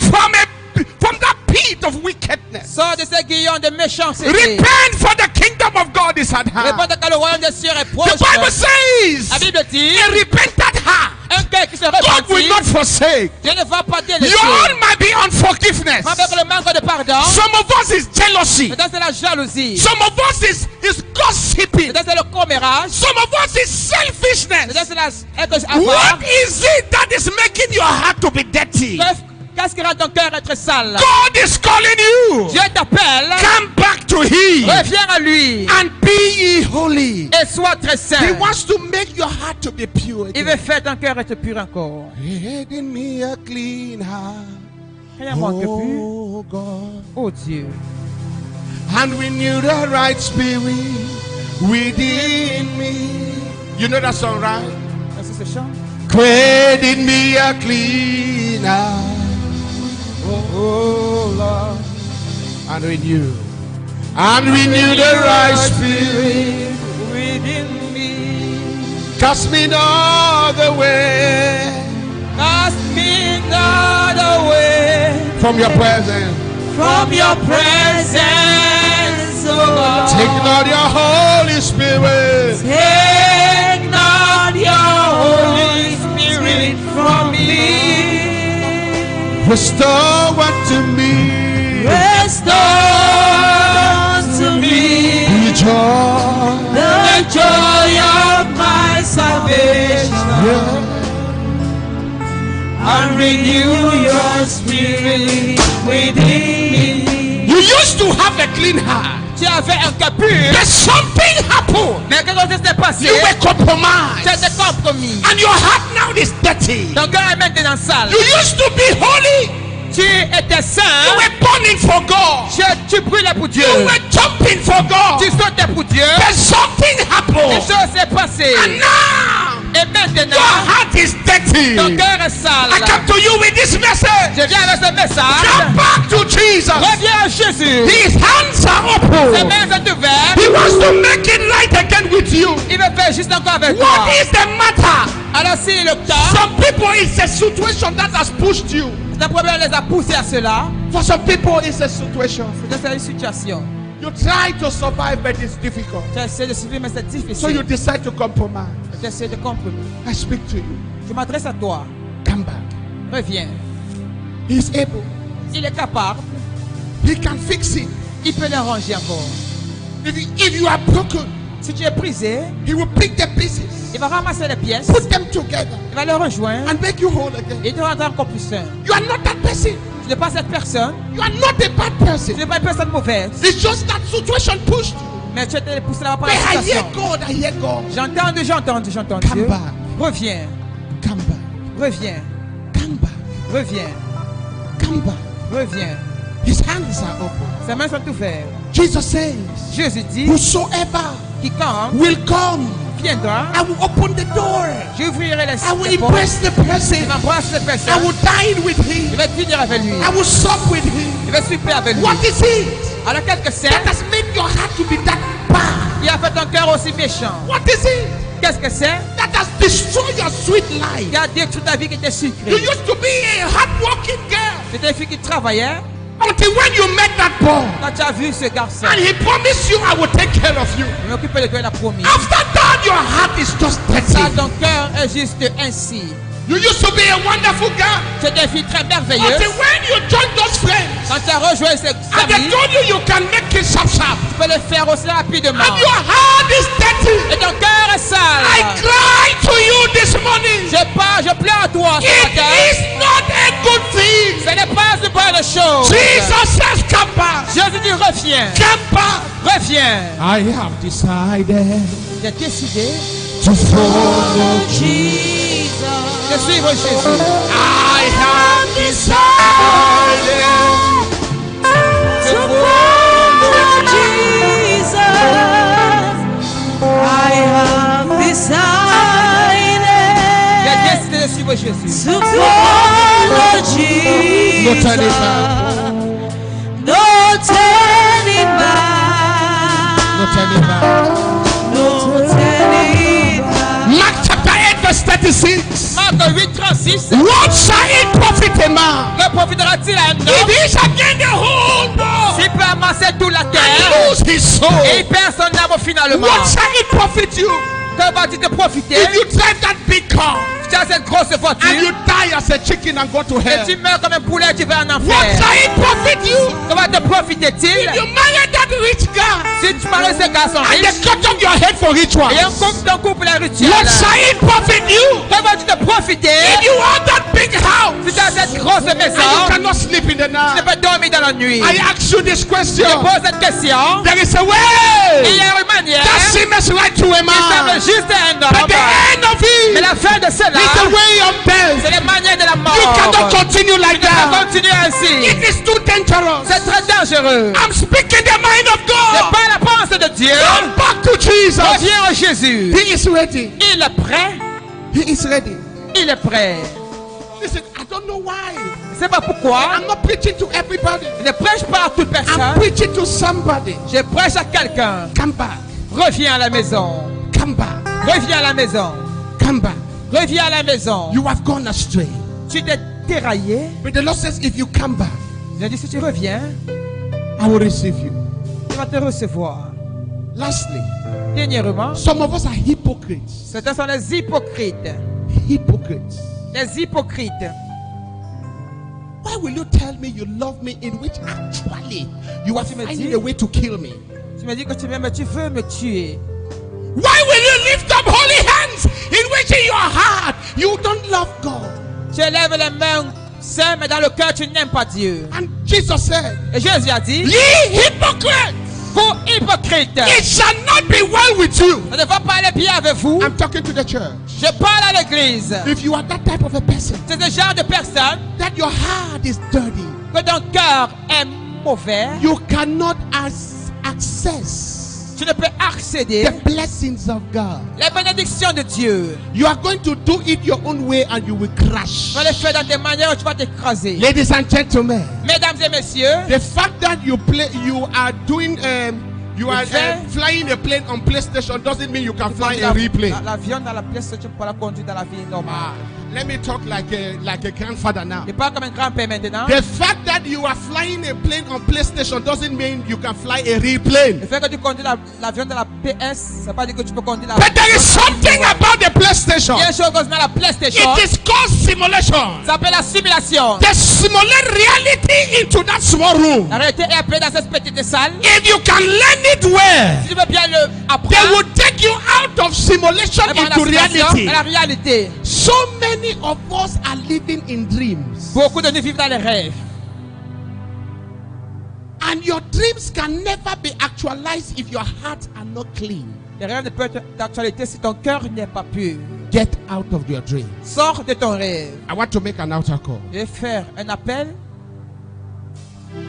from that pit of wickedness. Sors de ces guillons de méchanceté. Repent, for the kingdom of God is at hand. Réponds car le royaume des cieux est The proche. Bible says, La Bible dit, a repentant heart, un cœur qui se God repentit, will not forsake. Dieu ne va pas délaisser. Your might be unforgiveness. Avec le manque de pardon, Some of us is jealousy. peut-être c'est la jalousie, Some of us is gossiping. peut-être c'est le commérage, Some of us is selfishness. peut-être c'est la être What avare. is it that is making your heart to be dirty? Qu'est-ce qui rend ton cœur être sale? God is calling you. Dieu t'appelle, Come back to Him reviens à lui and be ye holy. et sois très He saint. wants to make your heart to be pure. Il veut faire ton cœur être pur encore. Create in me a clean heart, Crée-moi un cœur pur, oh God, oh Dieu. and renew the right spirit within me. You know that song, right? Est-ce que ce chant? Create in me a clean heart, oh Lord, and renew the right spirit Within me, cast me not away cast me not away from your presence. from your presence, oh God. Take not your Holy Spirit. Take not your Holy Spirit from me. Restore unto me Restore to me the joy. the joy of my salvation. Yeah. and renew your spirit within me. You used to have a clean heart. Tu avais un cœur pur, But something happened. mais quelque chose s'est passé. You were compromised. Tu étais compromis. And your heart now is dirty. Ton cœur est maintenant sale. You used to be holy. Tu étais saint. You were burning for God. Tu brûlais pour Dieu. You were jumping for God. Tu sautais pour Dieu. But something Quelque happened. chose s'est passé. And now, Et maintenant, your heart is dirty. ton cœur est sale. I come to you with this message. Je viens avec ce message. Come back to Jesus. Reviens à Jésus. His hands are Ses open. mains sont ouvertes. He wants to make it right again with you. Il veut faire juste encore avec toi. What is the matter? Alors si le temps, Some people, it's a situation that has pushed you. c'est un problème les a poussés à cela. For some people, it's a situation. C'est une situation. You try to survive, but it's difficult. Tu essaies de suivre, mais c'est So you difficile. decide to compromise. Tu essaies de compromis. I speak to you. Je m'adresse à toi. Come back. Reviens. He's able. Il est capable. He can fix it. Il peut l'arranger encore. If you are broken, Si tu es brisé, he will pick the pieces, il va ramasser les pièces. put them together, Il va les rejoindre. and make you whole again. Et te rendre encore plus sain. You are not that person. Tu n'es pas cette personne. You are not a bad Tu person. n'es pas une personne mauvaise. It's just that situation pushed you. Mais tu as été poussé là-bas par But la I hear situation. God. I hear God. J'entends Come Dieu. back. Reviens. Come back. Reviens. Come back. Reviens. Come back. Reviens. His hands are open. Ses mains sont ouvertes. Jesus says, Jésus dit, whosoever quiconque will come, viendra, I will open the door. j'ouvrirai les I will portes. impress the person. Il m'embrasse cette I personne. will dine with Je him. vais finir avec lui. I will sup with him. Je vais souper avec lui. What is it Alors quelque c'est that has made your heart to be that bad? qui a fait ton cœur aussi méchant? What is it Qu'est-ce que c'est that has destroyed your sweet life? qui a détruit ta vie qui était You sucrée? used to be a hard-working girl C'était une fille qui travaillait. until when you met that boy Quand tu as vu ce garçon, and he promised you, I will take care of you. je m'occupe de toi, il a promis. After that, your heart is just Ça, dirty. ton cœur est juste ainsi. You used to be a wonderful girl C'était une fille très merveilleuse. until when you joined those friends Quand tu as rejoint ses and they amis, told you you can make it sharp. tu peux le faire aussi rapidement. And your heart is dirty. Et ton cœur est I sale. cry to you this morning. Je pleure à toi ce It matin. is not a good thing. Ce n'est pas une bonne chose. Jesus says, come back. Jésus dit reviens. Come back. Reviens. I have decided J'ai décidé to follow de suivre Jésus. I have decided Je J'ai décidé de suivre Jésus. no turning back. No turning back. No turning back. No turning back. Mark chapter 8 verse 36. Marc 8:36. What shall it profit a man Que profitera-t-il à un if homme he shall gain the whole world s'il peut amasser toute la and terre lose his soul? et il perd son âme finalement? What shall it profit you Que va-t-il te profiter if you drive that big car si tu as cette grosse and voiture you die as a chicken and go to et hell? tu meurs comme un poulet, tu vas en What enfer? shall it profit you Que va te profiter-il if you marry that rich guy si tu maries ce garçon and they riche cut off your head for ritual? et un couple ton couple est rituel? What shall it profit you Que va-tu te profiter if you own that big house si tu as cette grosse and you maison? cannot sleep in the Tu ne night? peux dormir dans la nuit. I ask you this question. Je pose cette question. There is a Il y way a une manière that seems right to a qui semble man, juste à un but the homme. end of Mais it la fin de cela, is the way of death. c'est les manières de la mort. You cannot continue like Tu ne peux that. continuer ainsi. It is too dangerous. C'est très dangereux. I'm speaking the mind of C'est God. pas la pensée de Dieu. Come back to Jesus. Reviens à Jésus. He is ready. Il est prêt. He is ready. Il est prêt. Listen, I don't know why. Je ne sais pas pourquoi. I'm not preaching to everybody. Je ne prêche pas à toute I'm personne. preaching to somebody. Je prêche à quelqu'un. Come back. Reviens à la maison. Come back. Reviens à la maison. Come back. Reviens à la maison. You have gone astray. Tu t'es déraillé. But the Lord says, if you come back, Je dis si tu reviens, I will receive you. il va te recevoir. Lastly, Dernièrement, some of us are hypocrites. certains sont les hypocrites. Hypocrites. Les hypocrites. Why will you tell me you love me in which actually you are Tu me finding dis- a way to kill me? Tu me dis que tu m'aimes, mais tu veux me tuer. Why will you lift up holy hands in which in your heart you don't love God? Tu élèves les mains, Seigneur, mais dans le cœur, tu n'aimes pas Dieu. And Jesus said, Et Jésus a dit, ye hypocrites, vous hypocrites, it shall not be well with you. ça ne va pas aller bien avec vous. I'm talking to the church. Je parle à l'église. If you are that type of a person, C'est ce genre de personne that your heart is dirty, que ton cœur est mauvais. you cannot access Tu ne peux accéder the blessings of God. les bénédictions de Dieu. You are going to do it your own way and you will crash. Tu vas le faire dans tes manières où tu vas t'écraser. Ladies and gentlemen, Mesdames et messieurs, the fact that you are doing fait- flying a plane on PlayStation doesn't mean you can fly a real plane. l'avion dans la pièce, tu peux la conduire dans la vie normale. Let me talk like a grandfather now. Je parle comme un grand-père maintenant. The fact that you are flying a plane on PlayStation doesn't mean you can fly a real plane. Le fait que tu conduis l'avion dans la PS, ça ne veut pas dire que tu peux conduire la But there is something about the PlayStation. Il y a une chose dans la PlayStation. It is called simulation. Ça s'appelle la simulation. They simulate reality into that small room. La réalité est appelée dans cette petite salle. If you can learn it well, Si tu veux bien le they apprendre, will take you out of simulation la into simulation reality. est la réalité. So many of us are living in dreams. Beaucoup de nous vivent dans les rêves. And your dreams can never be actualized if your hearts are not clean. Les rêves ne peuvent être d'actualité si ton cœur n'est pas pur. Get out of your dreams. Sors de ton rêve. I want to make an altar call. Je vais faire un appel.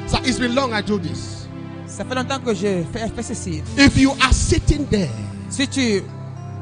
So it's been long I do this. Ça fait longtemps que je fais ceci. If you are sitting there Si tu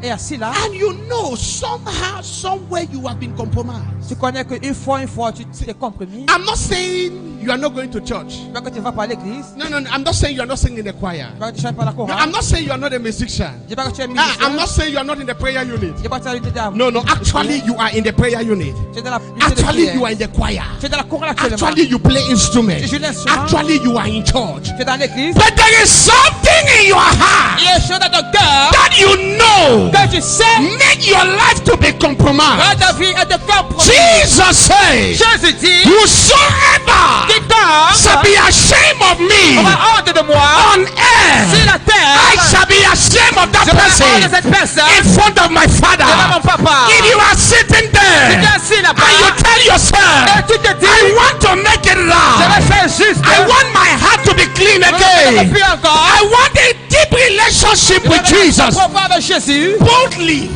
es assis là, and you know somehow, somewhere you have been compromised. tu connais qu'une fois, tu t'es compromis. I'm not saying you are not going to church. Pas que tu ne vas pas à l'église. No, I'm not saying you are not singing in the choir. Pas que tu chantes pas la No, chorale. I'm not saying you are not a musician. Je dis pas que tu es I'm musicien. not saying you are not in the prayer unit. Je dis pas que tu es à l'unité d'âme. No, actually you are in the prayer unit. Tu es dans la unité de Actually prière. you are in the choir. Tu es dans la chorale actuellement. Actually you play instruments. Tu joues l'instrument. Actually you are in church. Tu es dans l'église. But there is something in your heart Il y a une chose dans ton cœur that you know que tu sais make your life to be compromised. que ta vie est de compromis. Jesus said, Jésus dit, whosoever quiconque shall be ashamed of me aura honte de moi on earth, sur la I terre, shall be ashamed of that je vais honte de person cette personne in front of my Father. devant mon papa. If you are sitting Tu es there assis and you là-bas tell yourself, et tu te dis, I want to make it je right. vais faire juste. I want my heart to be clean Je vais again. plus encore. I want a deep relationship Je with vais Jesus. profond avec Jésus. Boldly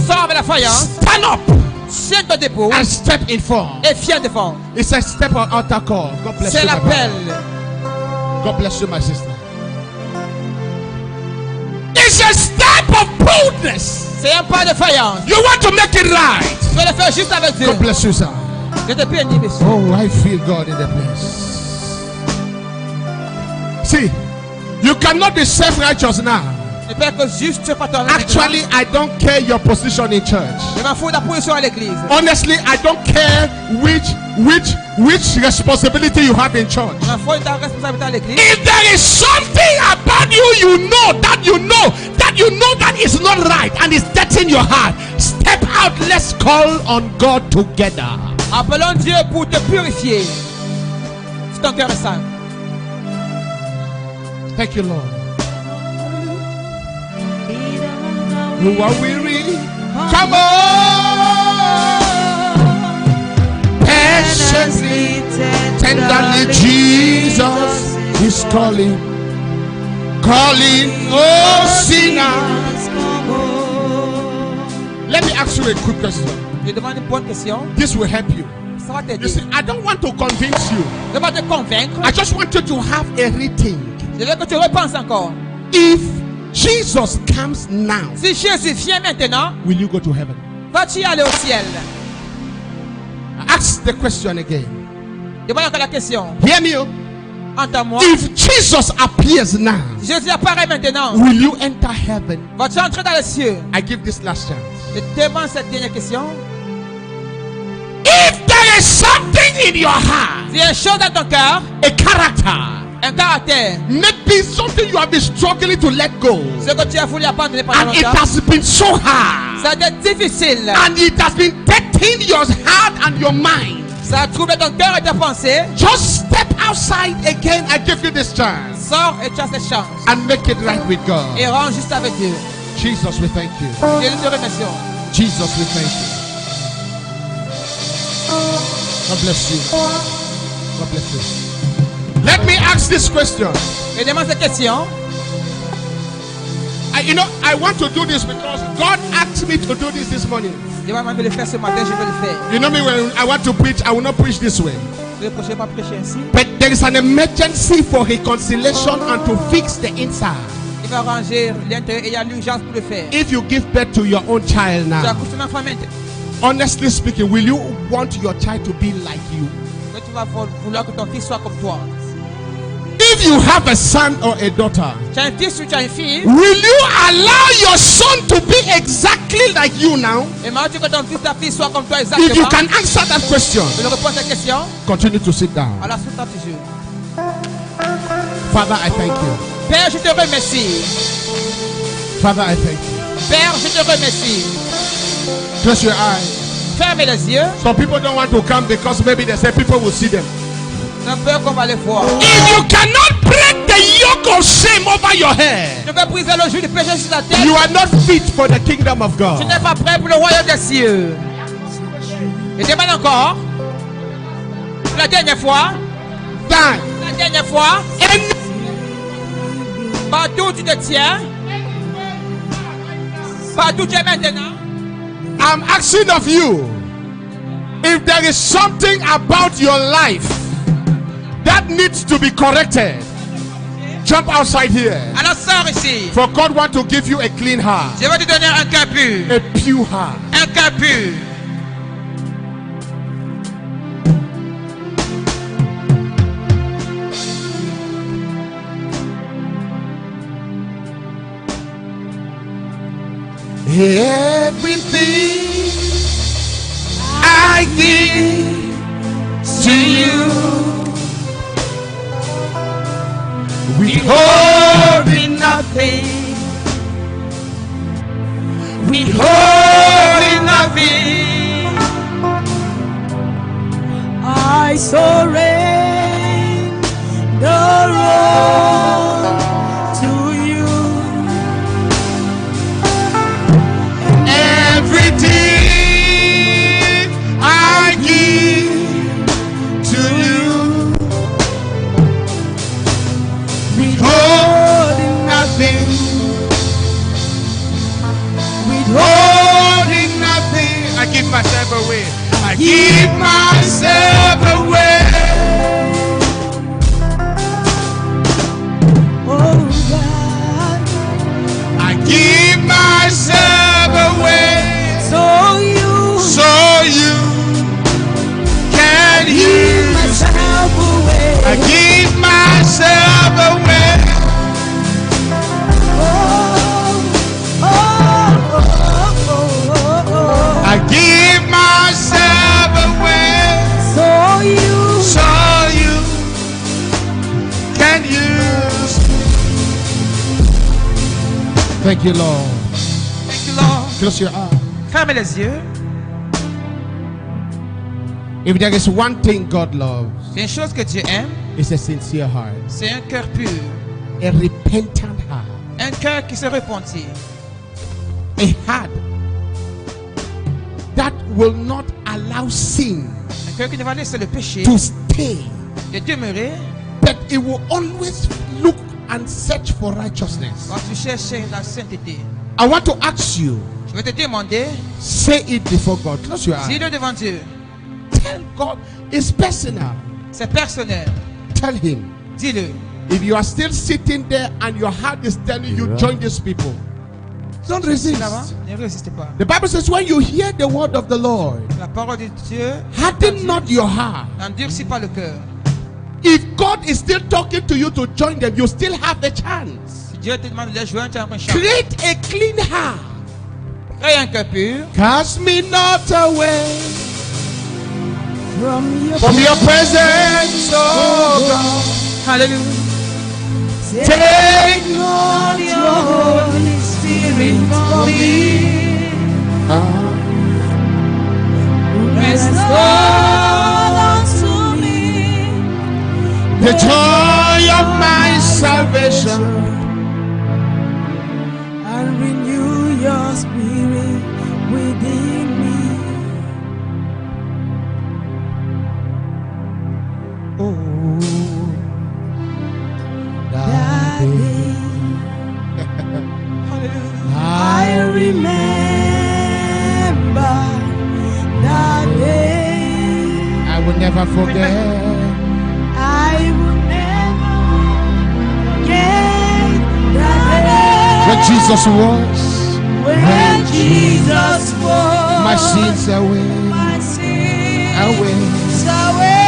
Sors avec la faïence. stand up Tiens-toi debout and step in front. et viens devant. It's a step on altar call. God bless C'est you, my l'appel. brother. God bless you, my sister. It's a step of boldness. C'est un pas de faïence. You want to make it right. Je vais le faire juste avec Dieu. God bless you, sir. Je te bénis, monsieur. Oh, I feel God in the place. See, you cannot be self-righteous now. Je peux que juste tu es pas toi-même. Actually, I don't care your position in church. Je m'en fous de la position à l'église. Honestly, I don't care which responsibility you have in church. Je m'en fous de ta responsabilité à l'église. If there is something about you you know that is not right and is dirtying your heart, step out. Let's call on God together. Appelons Dieu pour te purifier. Si ton cœur est saint. Thank you, Lord. Who are weary? Come on. Patiently, tenderly, Jesus is calling. Calling, oh sinners. Let me ask you a quick question. Je demande une bonne question. This will help you. Ça va You t'aider. see, I don't want to convince you. Je vais te convaincre. I just want you to have a rethink. Je veux que tu repenses encore. If Jesus comes now, Si Jésus vient maintenant, will you go to heaven? vas-tu aller au ciel? Ask the question again. Demande encore la question. Hear me. Entends-moi. If Jesus appears now, Jésus apparaît maintenant. will you enter heaven? Vas-tu entrer dans les cieux? I give this last chance. Je te demande cette dernière question. If there is something in your heart, Il y a une chose dans ton cœur, a character, un caractère, maybe something you have been struggling to let go, ce que tu as voulu abandonner pendant and it longtemps, has been so hard, ça a été difficile. and it has been taking your heart and your mind. Ça a troublé ton cœur et ta pensée. Just step outside again. I give you this chance Sors et tu as cette chance. and make it right with God. Et rends juste avec Dieu. Jesus, we thank you. Dieu, nous te remercions. Jesus, we thank you. God bless you. God bless you. Let me ask this question. Et demande cette question. I want to do this because God asked me to do this morning. Dieu m'a demandé de le faire ce matin, je vais le faire. You know me, when I want to preach, I will not preach this way. Je vais prêcher, pas prêcher ainsi. But there is an emergency for reconciliation and to fix the inside. Il va ranger l'intérieur et il y a l'urgence pour le faire. If you give birth to your own child Tu now, accouches ton enfant maintenant. honestly speaking, will you want your child to be like you? Mais tu vas vouloir que ton fils soit comme toi. If you have a son or a daughter, Tu as un fils ou tu as une fille. will you allow your son to be exactly like you now? Et maintenant tu veux que ton fils, ta fille soit comme toi If you exactement. can answer that question, Je le réponds à cette question. continue to sit down. À la suite, toujours. Father, I thank you. Père, je te remercie. Father, I thank you. Père, je te remercie. Close your eyes. Ferme les yeux. Some people don't want to come because maybe they say people will see them. J'ai peur qu'on va les voir. If you cannot break the yoke of shame over your head, Je vais briser le joug du péché sur la tête. you are not fit for the kingdom of Tu God. n'es pas prêt pour le royaume des cieux. Et demande encore. La dernière fois. Die. La dernière fois. And Partout où tu te tiens. Partout où tu es maintenant. I'm asking of you, if there is something about your life that needs to be corrected, jump outside here. Alors sors ici. For God want to give you a clean heart, Je vais te donner un cœur pur. a pure heart. Un cœur pur. Everything I give to you, withholding nothing, withholding nothing. I surrender all to you. Everything I give to you, withholding nothing, withholding nothing. I give myself away. I give myself away. Oh God, I give myself away. so you So you can use. myself away. I give myself away. Oh, oh, oh, oh, oh. I give myself away. So you So you can use. Thank you, Lord. Thank you, Lord. Close your eyes. Ferme les yeux. If there is one thing God loves, C'est une chose que Dieu aime. it's a sincere heart, C'est un cœur pur. a repentant heart, Un cœur qui se repentit. a heart that will not allow sin Un cœur qui ne va laisser le péché to stay, de demeurer but it will always look and search for righteousness. quand tu cherches la sainteté. I want to ask you, Je vais te demander, say it before God. Close your eyes. dis-le devant Dieu. Tell God, it's personal. C'est personnel. Tell Him. Dis-le. If you are still sitting there and your heart is telling you, join these people, don't resist. Là-bas, ne résiste pas. The Bible says, when you hear the word of the Lord, La parole de Dieu harden not your heart. n'endurcit pas le cœur. If God is still talking to you to join them, you still have a chance. Si Dieu te demande de les joindre, tu as un chance. Create a clean heart. Crée un cœur pur. Cast me not away from your from your presence, oh God. Alléluia. Take not your Holy Spirit from me. Restore unto me the joy of my salvation. and renew your spirit within me. never forget. I will never forget that When Jesus was, when Jesus was my sins away. my sins Away. away.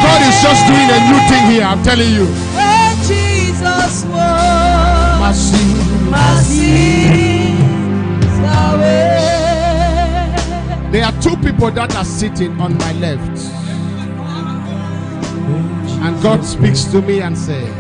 God is just doing a new thing here, I'm telling you. When Jesus was My sins. my sins away. There are two people that are sitting on my left. And God speaks to me and says,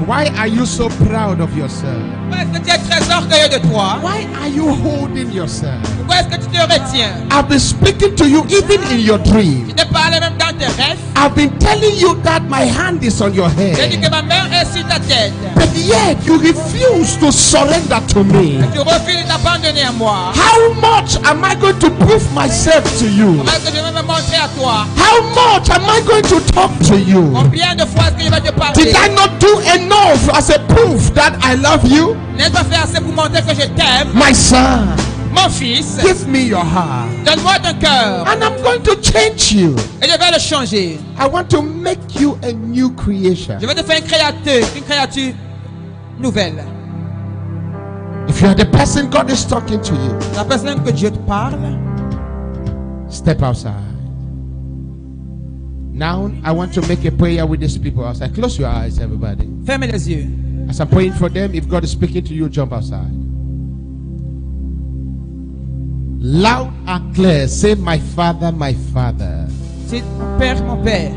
why are you so proud of yourself? Pourquoi est-ce que tu es très orgueilleux de toi? Why are you holding yourself? Pourquoi est-ce que tu te retiens? I've been speaking to you even in your dream. Tu te parles même dans tes rêves. I've been telling you that my hand is on your J'ai dit head. que ma main est sur ta tête. But yet you refuse to surrender to me. Tu refuses d'abandonner à moi. How much am I going to prove myself to you? Comment est-ce que je vais me montrer à toi? How much am I going to talk to you? Combien de fois est-ce que je vais te parler? Did I not do enough as a proof that I love you? N'ai-je pas fait assez pour montrer que je t'aime? My son, Mon fils, give me your heart. donne-moi ton cœur And I'm going to change you. et je vais le changer. I want to make you a new creation. Je vais te faire une créature nouvelle. If you are the person God is talking to you, La personne que Dieu te parle, step outside. Now I want to make a prayer with these people outside. Close your eyes, everybody. ferme les yeux. As I'm praying for them, if God is speaking to you, jump outside. Loud and clear, say, my Father, my Father. C'est mon Père, mon Père.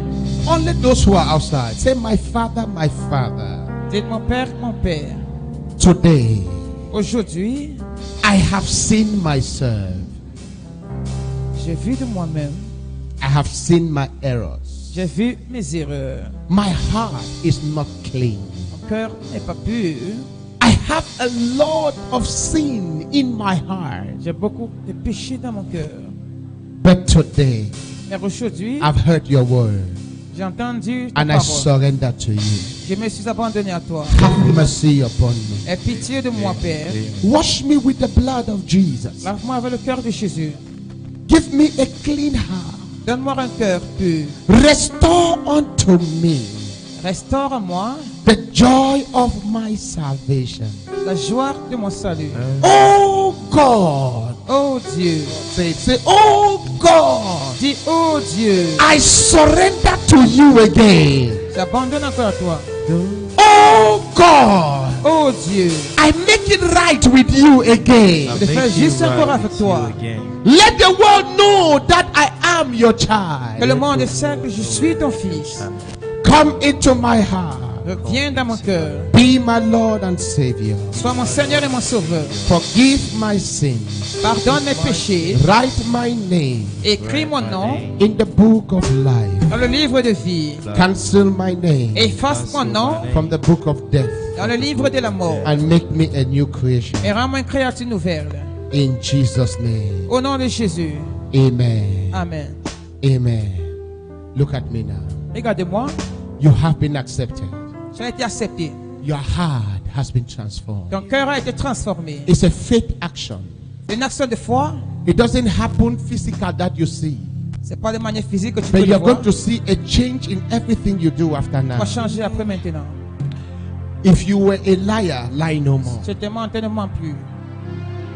Only those who are outside, say, my Father, my Father. Dites mon Père, mon Père. Today, Aujourd'hui, I have seen myself. j'ai vu de moi-même. I have seen my errors. J'ai vu mes erreurs. My heart is not clean. Mon cœur n'est pas pur. I have a lot of sin in my heart. J'ai beaucoup de péchés dans mon cœur. But today, Mais aujourd'hui, I've heard your word j'ai entendu ta and I parole. surrender to you. Je me suis abandonné à toi. Have mercy upon me. Aie pitié de moi, Père. Wash me with the blood of Jesus. Lave-moi avec le cœur de Jésus. Give me a clean heart. Donne-moi un cœur pur. Restore unto me Restaure à moi the joy of my salvation. la joie de mon salut. Oh God. Oh Dieu. Say, oh God. Dis, oh Dieu. I surrender to you again. J'abandonne encore à toi. Oh God. Oh Dieu. I make it right with you again. Je fais juste encore avec toi. Let the world know that I am your Que child. le monde sache que je suis ton fils. Come into my heart. Reviens dans mon cœur. Be my Lord and Savior. Sois mon Seigneur et mon Sauveur. Forgive my sins. Pardonne mes péchés. Write my name Écris mon nom in the book of life. dans le livre de vie. Cancel my name Efface mon nom from the book of death dans le livre de la mort. and make me a new creation. Et rends-moi une créature nouvelle. In Jesus' name. Au nom de Jésus. Amen. Amen. Amen. Look at me now. Regardez-moi. You have been accepted. J'ai été accepté. Your heart has been transformed. Ton cœur a été transformé. It's a faith action. C'est une action de foi. It doesn't happen physical that you see. C'est pas de manière physique que tu peux But le you're voir. going to see a change in everything you do after Tu now. vas changer après maintenant. If you were a liar, lie no more. Je te mentais, ne mens plus.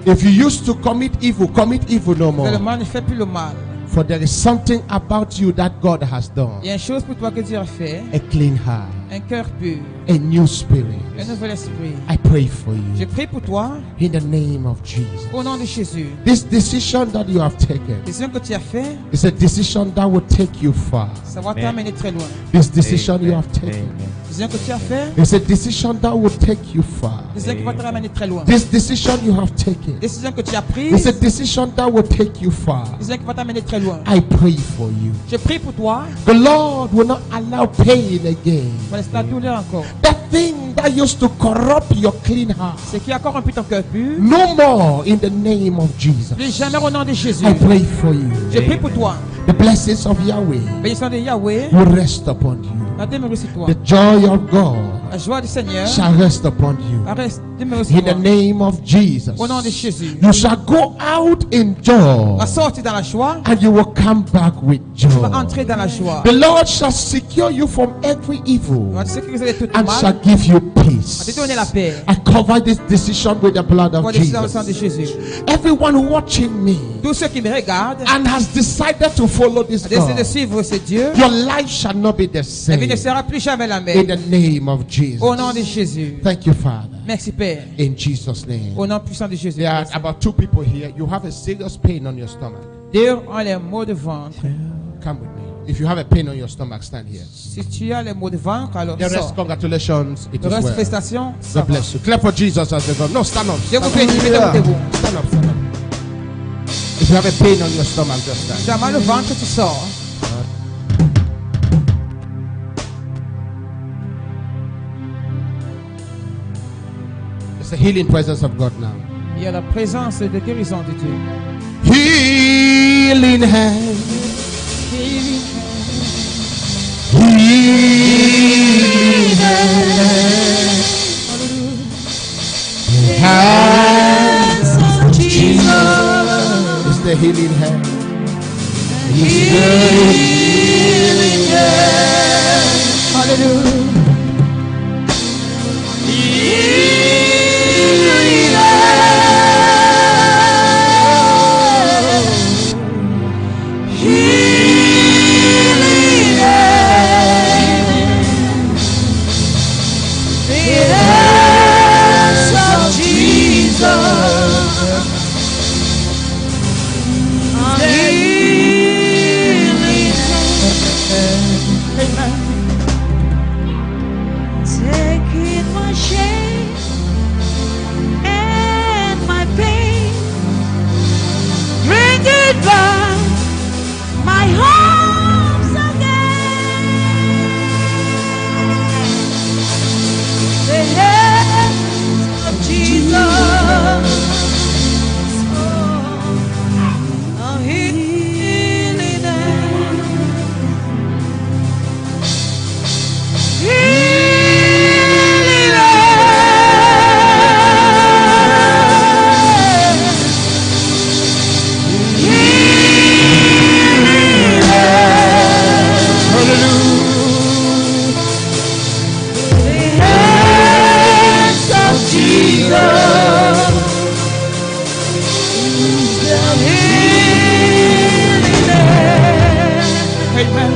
If you used to commit evil no Que le more. mal ne fait plus le mal. For there is something about you that God has done. Il y a une chose pour toi que Dieu a fait. A clean heart, Un cœur pur. a new spirit. Un nouvel esprit. I pray for Je you prie pour toi. in the name of Jesus. Au nom de Jésus. This decision that you have taken La décision que tu as fait, is a decision that will take you far. ça va t'amener très loin. This decision you have taken La décision que tu as fait, is a decision that will take you far. la décision qui va te ramener très loin. This decision you have taken La décision que tu as is prise, a decision that will take you far. la décision qui va t'amener très loin. I pray for you. Je prie pour toi. The Lord will not allow pain again. Pour laisser la douleur encore. That thing that used to corrupt your clean heart. Ce qui a corrompu ton cœur pur, No more in the name of Jesus. plus jamais au nom de Jésus. I pray for you. Je prie pour toi. The blessings of Yahweh Bénédiction de Yahweh, will rest upon you. la demeure sur toi. The joy of God La joie du Seigneur shall rest upon you. reste demeure sur In the moi. name of Jesus. Au nom de Jésus. You shall go out in joy, On va sortir dans la joie. and you will come back with On va joy. entrer dans la joie. The Lord shall secure you from every On evil va te sécuriser de tout and mal. shall give you On va te peace. donner la paix. I cover this decision with the blood On of va décider dans le sang de Jesus. Jésus. Everyone watching me Tous ceux qui me regardent and has decided to follow this ont décidé de God, suivre ce Dieu. your life shall not be the La vie ne same. sera plus jamais la In même. the name of Jesus. Au nom de Jésus. Thank you, Father. Merci Père. In Jesus' name. Au nom puissant de Jésus. There are about 2 people here. You have a serious pain on your stomach. Deux ont les maux de ventre. Come with me. If you have a pain on your stomach, stand here. Si tu as les maux de ventre, alors The rest, sors. congratulations. It Le is reste, well. félicitations. ça God va. bless you. Clap for Jesus as they go. No, stand up. Dieu vous Stand up. bénisse. Mettez-vous debout. Stand up, stand up. If you have a pain on your stomach, just stand. Tu as mal au ventre, tu sors. It's the healing presence of God now. Il y a la présence de guérison de Dieu. Healing hand. Healing hand. Hands of Jesus. It's the healing hand. Healing hand. Hallelujah. Healing hand. Healing hand. The hands of Jesus. Healing hand. Taking my shame and my pain, bring it back my arms again. The hands of Jesus, oh, a healing hand. Healing hand. Healing hand. The hands of Jesus. The healing hand. Amen.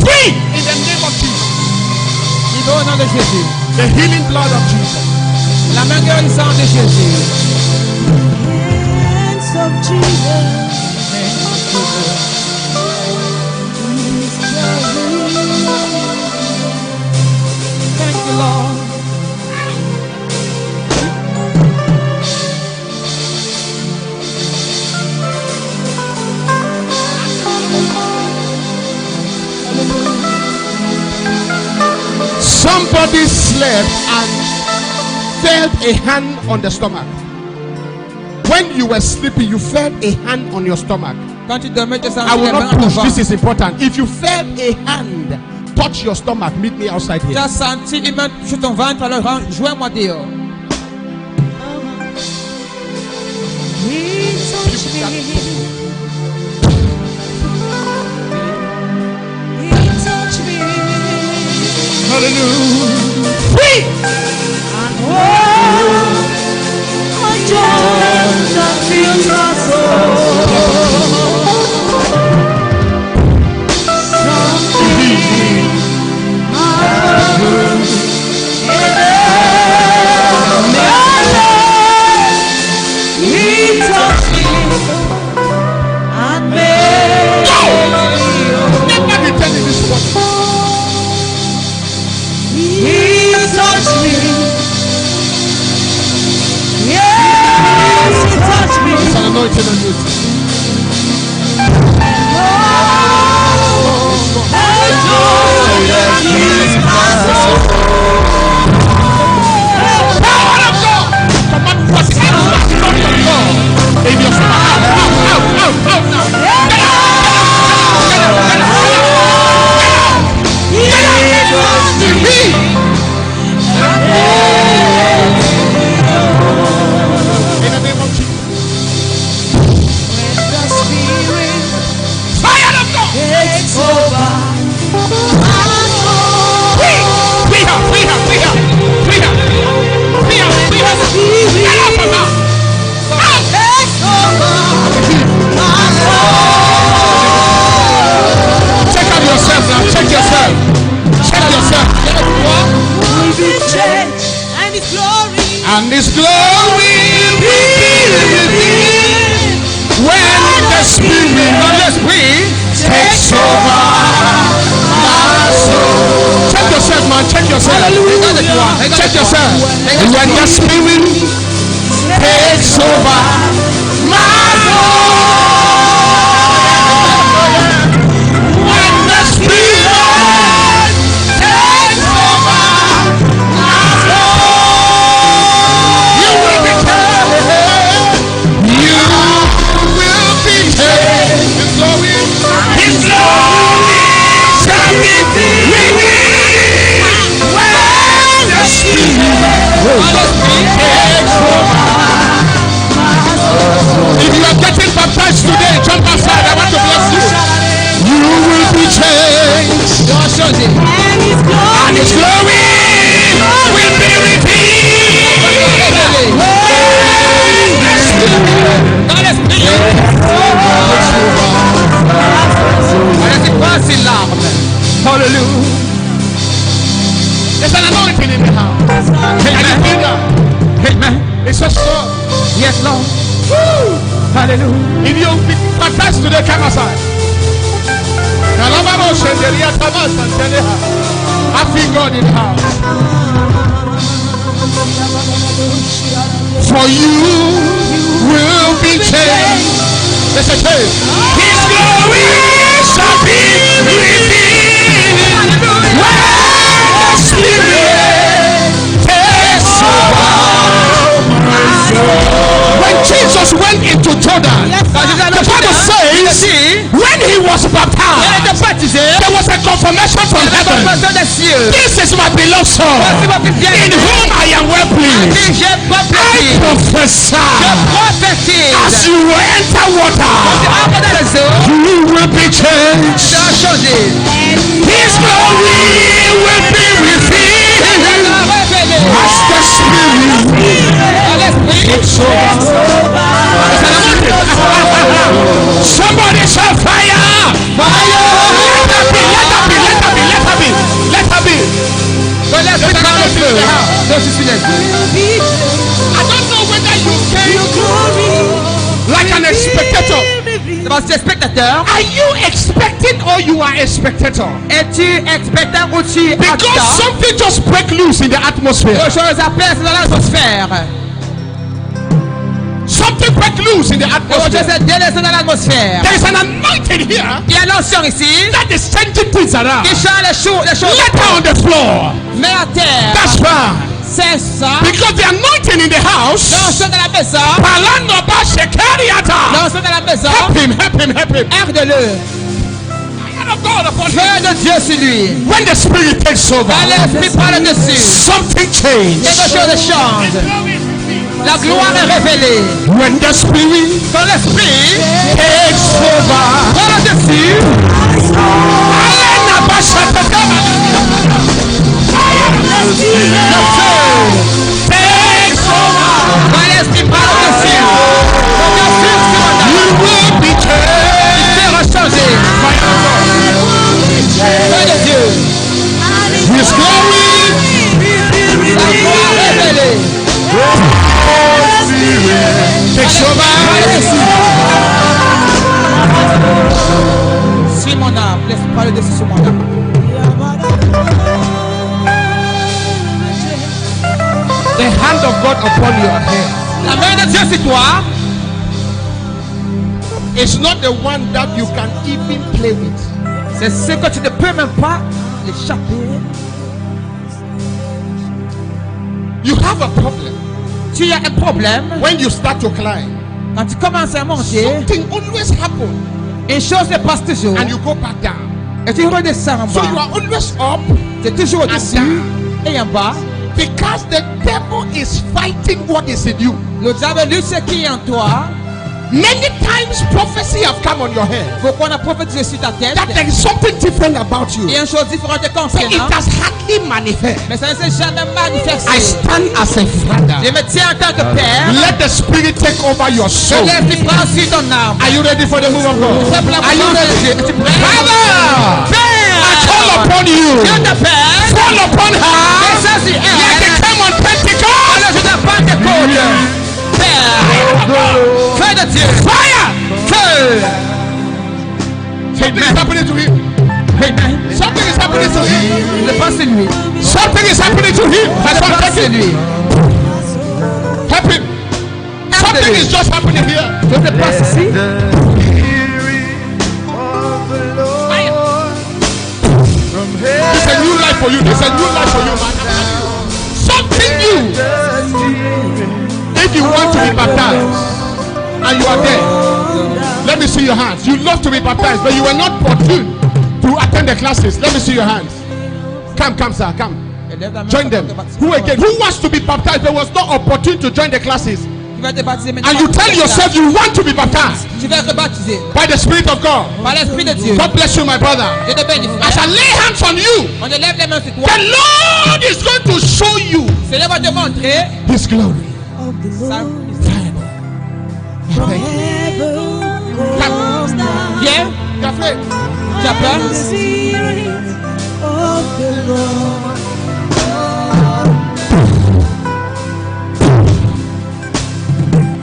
Free in the name of Jesus. Libre au nom de Jésus. The healing blood of Jesus. La main guérissante de Jésus. Hands of Jesus. Thank you, Lord. Somebody slept and felt a hand on the stomach. When you were sleeping, you felt a hand on your stomach. Quand tu dormais, tu I sentais will les mains not en push. avant. This is important. If you felt a hand touch your stomach, meet me outside Tu here. as senti une main sur ton ventre, alors joins-moi dehors. He touched me. He Hallelujah. Free. Anointing on you. Power of God. Command whatever not of God in your soul. Out now. In the name of Jesus. Takes over. Free her. Get off of her. Takes over. Check out yourself now. Check yourself. Will be changed, and His glory. And His glory will be revealed when the Spirit takes over my soul. Check yourself, man. Check yourself. Check yourself. When the Spirit takes over my soul. When the Spirit takes over my soul. You will be changed. You will be changed. His glory shall be revealed when the Spirit takes over. If you are getting baptized today, jump outside. I want to bless you. You will be changed. And His glory will be revealed when the Spirit Hallelujah. There's an anointing in the house. Amen. It's so strong. Yes, Lord. Woo. Hallelujah. If you've been baptized today, come outside. I feel God in the house. For you will be changed. Let's say change. His glory shall be revealed when the Spirit takes over my soul. When Jesus went into Jordan, the Bible says when he was baptized, there was a confirmation from heaven. This is my beloved son, in whom I am well pleased. I prophesy, as you enter water, you will be changed. His glory will be revealed as the Spirit takes over. Somebody shall fire! Fire! Let her be. I don't know whether you came like an spectator. Are you expecting or you are a spectator? Es-tu expectant ou tu Because attends? something just break loose in the atmosphere. Quelque chose appelle dans l'atmosphère. Something break loose in the Quelque chose atmosphere. est délaissé dans l'atmosphère. There is an anointing here Il y a l'onction ici that is changing things around. qui change les choses. Let her on the floor. Mets à terre. That's right. C'est ça. Because the anointing in the house. L'onction dans la maison. Palanoba Shekariata. L'onction dans la maison. Help him. Aide-le. Feu de Dieu sur lui. When the Spirit takes over, Quand l'esprit prend le dessus, something changes. quelque chose change. La gloire est révélée. When the Spirit Quand l'esprit takes over, prend le dessus, takes over. L'esprit par-dessus. You will be changed. Changer. Feu de Dieu. His glory Sa gloire révélée. takes over. Suis mon âme. Laisse parler dessus sur mon âme. The hand of God upon your head La main de Dieu sur toi is not the one that you can even play with. c'est ce que tu ne peux même pas l'échapper. You have a problem Tu as un problème when you start to climb. quand tu commences à monter. Something always happens Une chose se passe toujours and you go back down. et tu redescends en So you bas. are always up Tu es toujours au-dessus et en bas. because the devil is fighting what is in you. Le diable lutte ce qui est en toi. Many times prophecy have come on your head Pourquoi on a prophétisé sur ta tête? that there is something different about you. Il y a une chose différente But it concernant. has hardly manifested. Mais ça ne s'est jamais manifesté. I stand as a father. Je me tiens en tant que père. Let the spirit take over your Je soul. laisse les bras sur ton âme. Are you ready for the move of God? Are you ready? Es-tu prêt? Father, Père! I call upon you. Dieu te père. Fall upon her Descends sur like elle. it came on Pentecost. Alors je te Pentecôte. Père. Feu de Dieu. Fire! Feu. Something is happening to him. Amen. Something is happening to him. Je passe sur lui. Something is happening to him. Je That's what I'm passe sur taking. lui. Help him. Something is just happening here. Je te passe ici. It's a new life for you. There's a new life for you, man. Something new. If you want to be baptized and you are there, let me see your hands. You love to be baptized, but you were not opportune to attend the classes. Let me see your hands. Come, sir, come. Join them. Who again? Who wants to be baptized but was not opportune to join the classes? Tu vas te baptiser maintenant. And you tell yourself you want to be baptized Tu vas être baptisé by the Spirit of God. par l'Esprit de Dieu. God bless you, my brother. Je te bénis, As frère. I lay hands on you, On te lève les mains sur toi. the Lord is going to show you Seigneur va te montrer His glory. sa Come. Viens, You are afraid? tu as peur?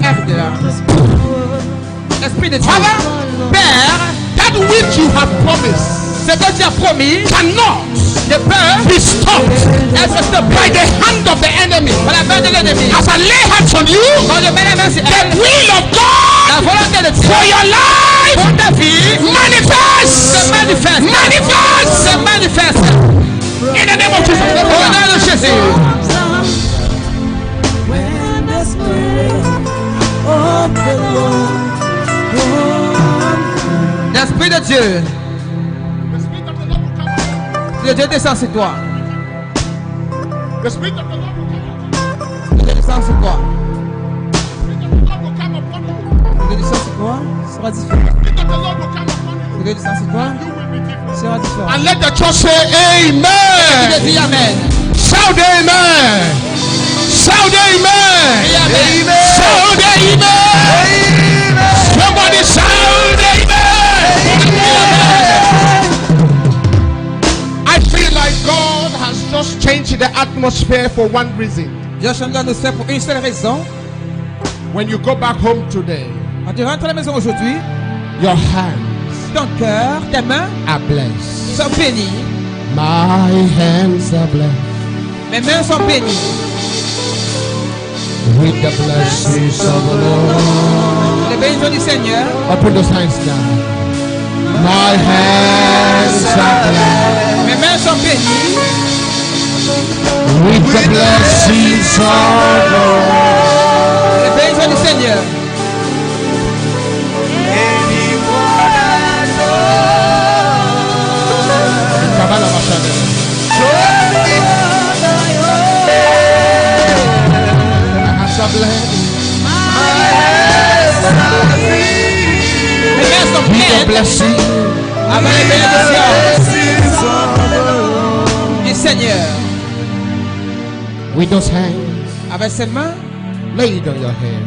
Aide de là. Esprit de Dieu. Père, That which you have promised ce que tu as promis cannot ne peut be stopped être stoppé by the hand of the enemy. par la main de l'ennemi. As I lay hands on you, Quand je mets les mains sur the elle, will of God la volonté de Dieu for your life pour ta vie manifest. se manifeste. Manifest Se manifeste. in the name of Jesus. Au nom de Jésus. L'Esprit de Dieu. The Spirit of the Lord will come upon Le Dieu descend sur toi. you. The Spirit of the Lord will come upon you. Le Dieu descend sur toi. The Spirit of the Lord will come upon you. Le Dieu descend sur toi. Ce sera différent. The Spirit of the Lord will come upon Le you. Dieu descend sur toi. You will be different. Ce sera différent. And let the church say Je amen. dis Amen. Shout amen. Shout amen. Amen. Shout amen. Somebody shout amen. I feel like God has just changed the atmosphere for one reason. Dieu change l'atmosphère pour une seule raison. When you go back home today, Quand tu rentres à la maison aujourd'hui, your hands ton cœur, tes mains are blessed. sont bénies. My hands are blessed Mes mains sont bénies. with the blessings of the Lord. Les bénédictions du Seigneur. Open those hands now. My hands are blessed Mes mains sont bénies. with the blessings of the Lord. Les bénédictions du Seigneur. Kabbalah Mashada. My hands are blessed Mes mains sont with the pleines blessings. avec les bénédictions du Seigneur. With those hands, Avec ses mains, lay it on your head.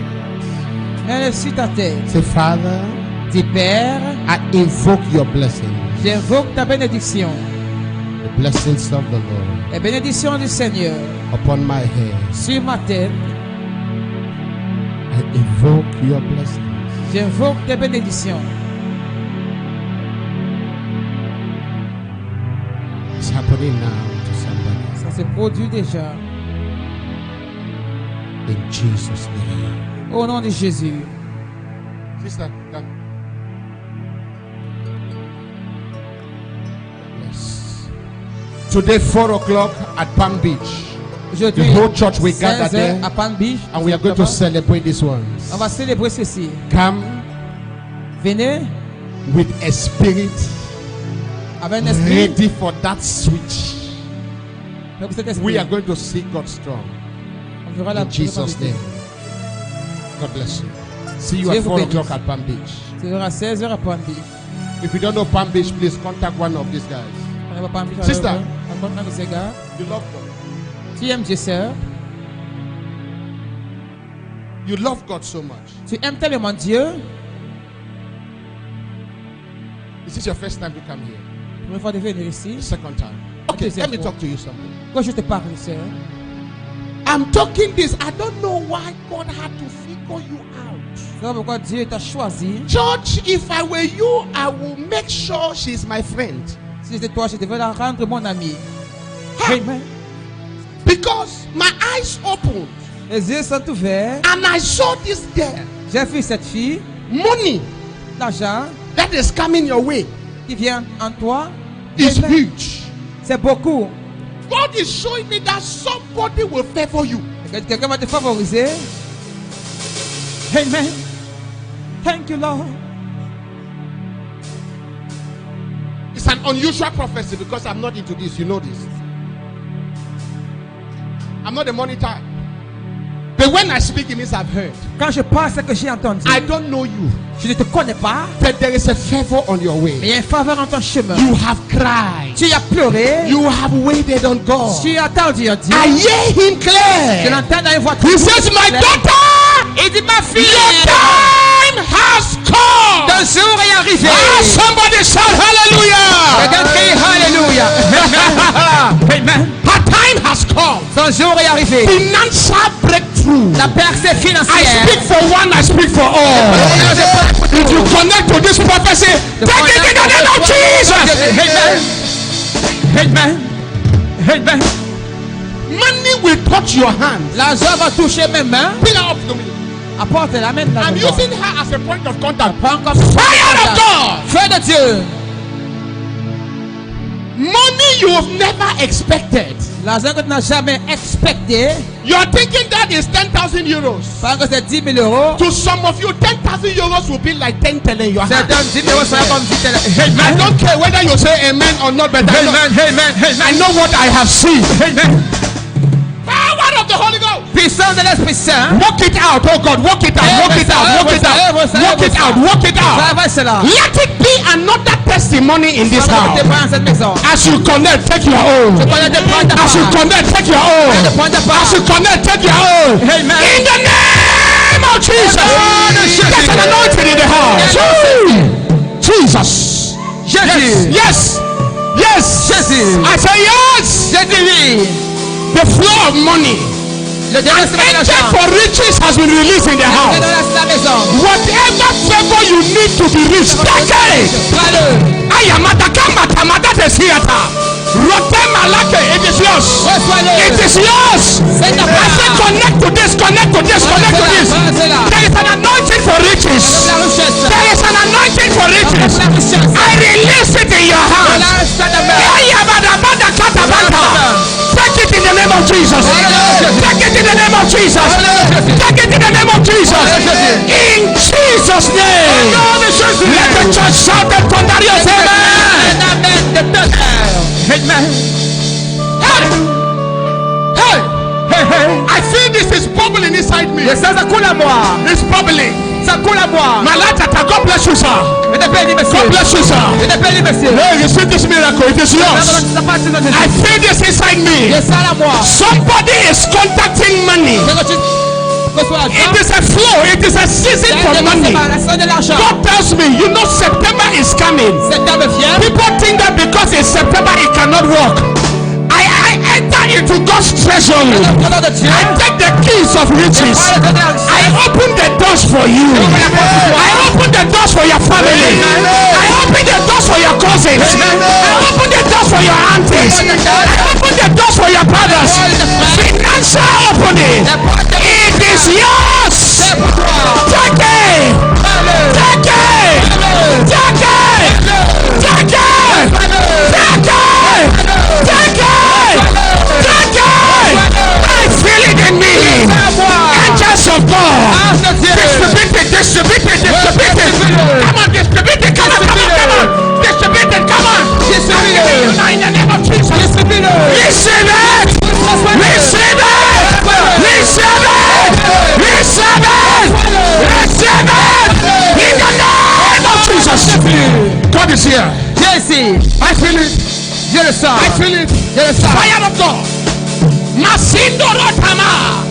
mets-le sur ta tête. Say, Father, Dis Père, I invoke your blessing. j'invoque ta bénédiction. The blessings of the Lord Les bénédictions du Seigneur upon my head. sur ma tête. I invoke your blessings. J'invoque tes bénédictions. It's happening now to somebody. Ça se produit déjà. In Jesus' name. Au nom de Jésus. Sister, come. Yes. Today, 4 o'clock at Palm Beach. Aujourd'hui, The whole church will gather 16 there. heures à Palm Beach. And we are going to celebrate these ones. On va célébrer ceci. Come Venez with a spirit avec un esprit. ready for that switch. Donc cet esprit. We are going to see God strong. On verra la In Jesus' name. God bless you. See you Dieu at vous 4 bénisse. o'clock at Palm Beach. C'est à 16 heures à Palm Beach. If you don't know Palm Beach, please contact one of these guys. On va à Palm Beach. Sister. Rencontre un de ces gars. You love God. Tu aimes Dieu, sœur. You love God so much. Tu aimes tellement Dieu. Is this your first time to come here? Première fois de venir ici. The second time. Okay, let me talk to you something. Quand je te parle, sœur. I'm talking this. I don't know why God had to figure you out. C'est pas pourquoi Dieu t'a choisi. Church, if I were you, I will make sure she's my friend. Si c'était toi, je devais la rendre mon ami. Ha! Amen. Because my eyes opened Les yeux sont ouverts. and I saw this girl. J'ai vu cette fille. Money L'argent that is coming your way qui vient en toi. is Amen. huge. C'est beaucoup. God is showing me that somebody will favor you. Quelqu'un va te favoriser. Amen. Thank you, Lord. It's an unusual prophecy because I'm not into this. You know this. I'm not a money type. But when I speak, it means I've heard. Quand je parle, c'est que j'ai entendu. I don't know you, Je ne te connais pas, but there is a favor on your mais way. il y a une faveur en ton chemin. You have cried. Tu as pleuré. You have waited on God. Tu as attendu à Dieu. I hear Him Je clear. l'entends dans une voix He très says, "My claire. daughter, Il dit, ma fille, your time has come." ton jour est arrivé. Ah, somebody shout hallelujah. Quelqu'un crie Alléluia. Amen. Her time has come. Ton jour est arrivé. Financial breakthrough. La percée I financière. speak for one, I speak for all. If you connect to this prophecy, take it in the name of Jesus. Amen. Amen. Money will touch your hands. L'argent va toucher mes mains. Pull her up to me. Apporte la main de I'm l'argent. using her as a point of contact. Prends comme Fire of God. Feu de Dieu. Money you have never expected. L'argent que tu n'as jamais expecté. You're thinking that is 10,000 euros. Parce que c'est 10 000 euros. To some of you, 10,000 euros will be like 10 tele in your C'est hand. un 10 000 euros, c'est comme 10 000. I Amen. don't care whether you say amen or not, but I know, Amen. I know what I have seen. Amen. Power of the Holy Ghost. Puissance de l'Esprit Saint. Walk it out, oh God, walk it out, walk it out, walk it out, walk it out, walk it Ça out. va, c'est là. Let it be another testimony in this Ça va house. te prendre cette maison. As you connect, take your own. Tu connais de prendre ta As you part. connect, take your own. De prendre ta As you part. connect, take your own. Amen. In the name of Jesus. Jésus. There's an anointing in the house. Jesus. Jésus. Yes. Yes. Jésus. I say yes. Jésus, oui. The flow of money. Le déversement de Angel l'argent. for riches has been released in the Je house. déverse la maison. Whatever favor you need to be rich, take it. Prends-le. Ayamadakama tamada theater. Rotemalake, it is yours. Reçois-le. It is yours. C'est ta I part. say connect to this, connect to this, connect to this. There is an anointing for riches. La richesse. There is an anointing for riches. La richesse. I release it in your hands. La richesse. Ayabadabadakatabata. Take it in the name of Jesus. Take it in the name of Jesus. Take it in the name of Jesus. In Jesus' name. Let the church shout the thunderous amen. Amen. Hey, I feel this is bubbling inside me. Et ça coule à moi. It's bubbling. Ça coule à moi. Malatata, God bless you, sir. Je te bénis, monsieur. God bless you, sir. Je te bénis, monsieur. Hey, you see this miracle? It is yours. I feel this inside me. J'ai ça à moi. Somebody is contacting money. It is a flow. It is a season for money. God tells me, you know, September is coming. People think that because it's September, it cannot work. I enter into God's treasury. I take the keys of riches. I open the doors for you. I open the doors for your family. I open the doors for your cousins. I open the doors for your aunties. I open the doors for your brothers. Financial opening. It is yours. Take it. Take it. Take it. Take it. Take it. Take it. I feel it in me. Angels of God. Distribute it. Distribute it. Distribute it. Come on, distribute it. Come on, come on, come on. Distribute it. Come on. Distribute it. In the name of Jesus. Receive it. Receive it. Receive it. Receive it. Receive it. Receive it. In the name of Jesus. God is here. Jesse. I feel it. Je le sens. I feel it. Je le sens. Fire of God. Masindo Rotama.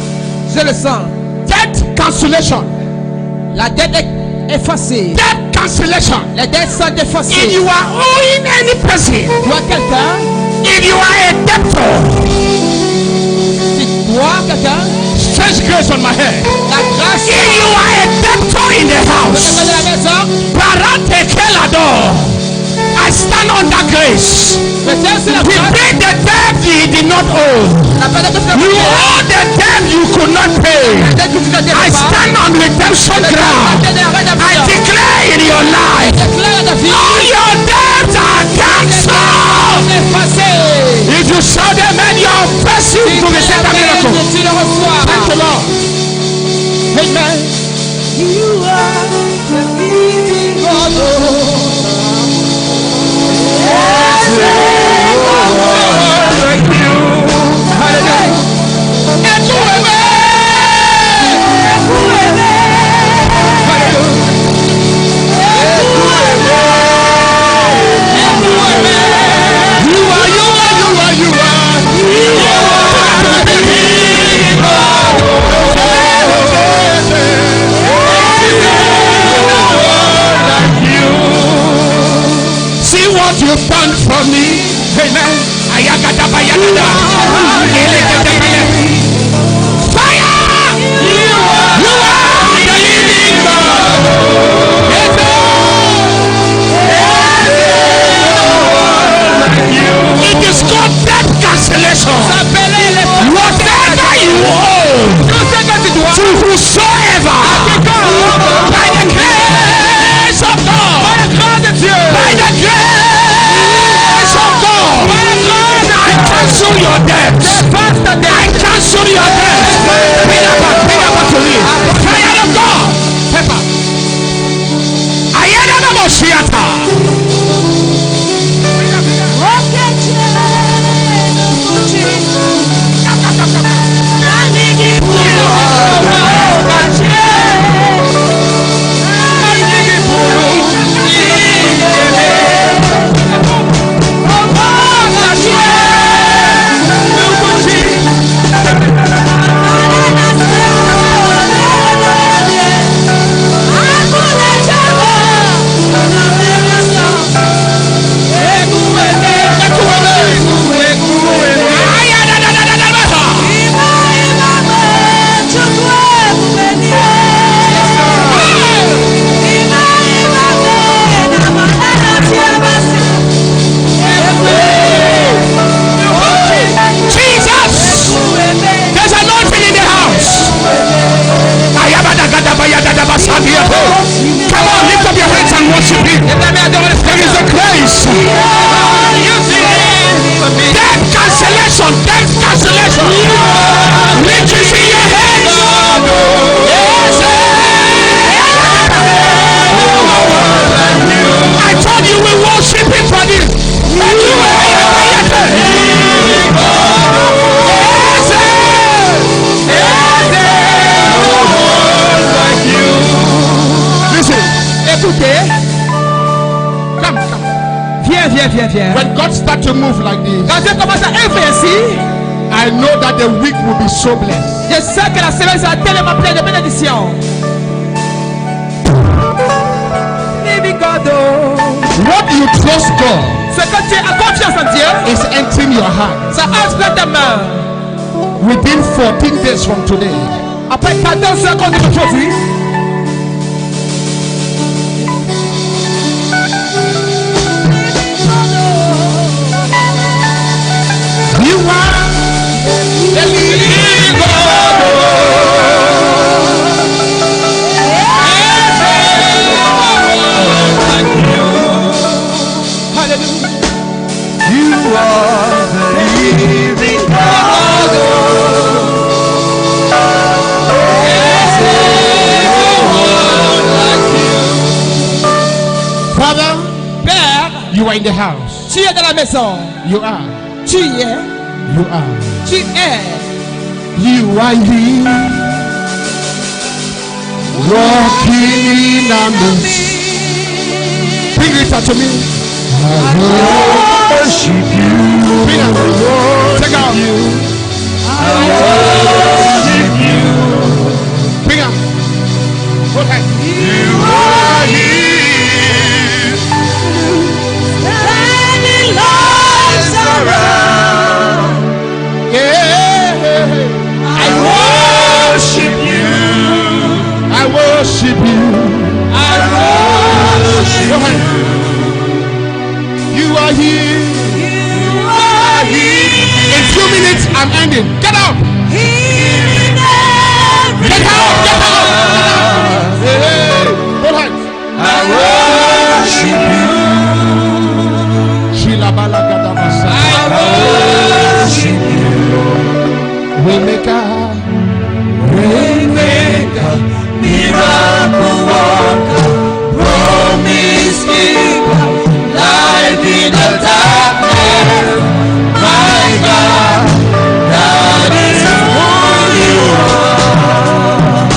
Je le sens. Debt cancellation. La dette est effacée. Debt cancellation. Les dettes sont effacées. If you are owing any person, Tu dois quelqu'un. if you are a debtor, Tu dois quelqu'un. strange grace on my head. La grâce. If you are a debtor in the house, De la maison. Barate Kelado, I stand under grace. Je tiens sur la He grâce. paid the debt he did not owe. La peine de faire. You owe the debt you could not pay. I stand on redemption ground. I declare in your life, all your debts are cancelled. If you shout amen, you are blessed to receive a miracle. Tu le reçois. Thank the Lord. Amen. You are the living God. See what you've done for me. viens. When God starts to move like this, Quand Dieu commence à œuvrer ainsi, I know that the week will be so blessed. je sais que la semaine sera tellement pleine de bénédictions. Living God, What you trust God ce que tu as confiance en Dieu, is entering your heart. ça entre dans ta main. Within 14 days from today, Après 14 secondes d'aujourd'hui, you are the living God. hallelujah. You are the living God. Father, Père, you are in the house. tu es dans la maison. You are. Tu y es. You are. Tu es. You are here. Walking in our midst. Bring it out to me. Worship you. Bring it. Take out. Worship you. Bring it. Go ahead. You are here. Standing lights around. Yeah. I worship you. I worship you. I worship Go ahead. You are here. you. Are here. In 2 minutes, I'm ending. Get up. Healing every Get out. Get out. Get out. Hey. Go ahead. I worship you. Shilabalagadabasa. I worship you. Waymaker. Waymaker, miracle worker, promise keeper, light in the darkness. My God, that is who you are.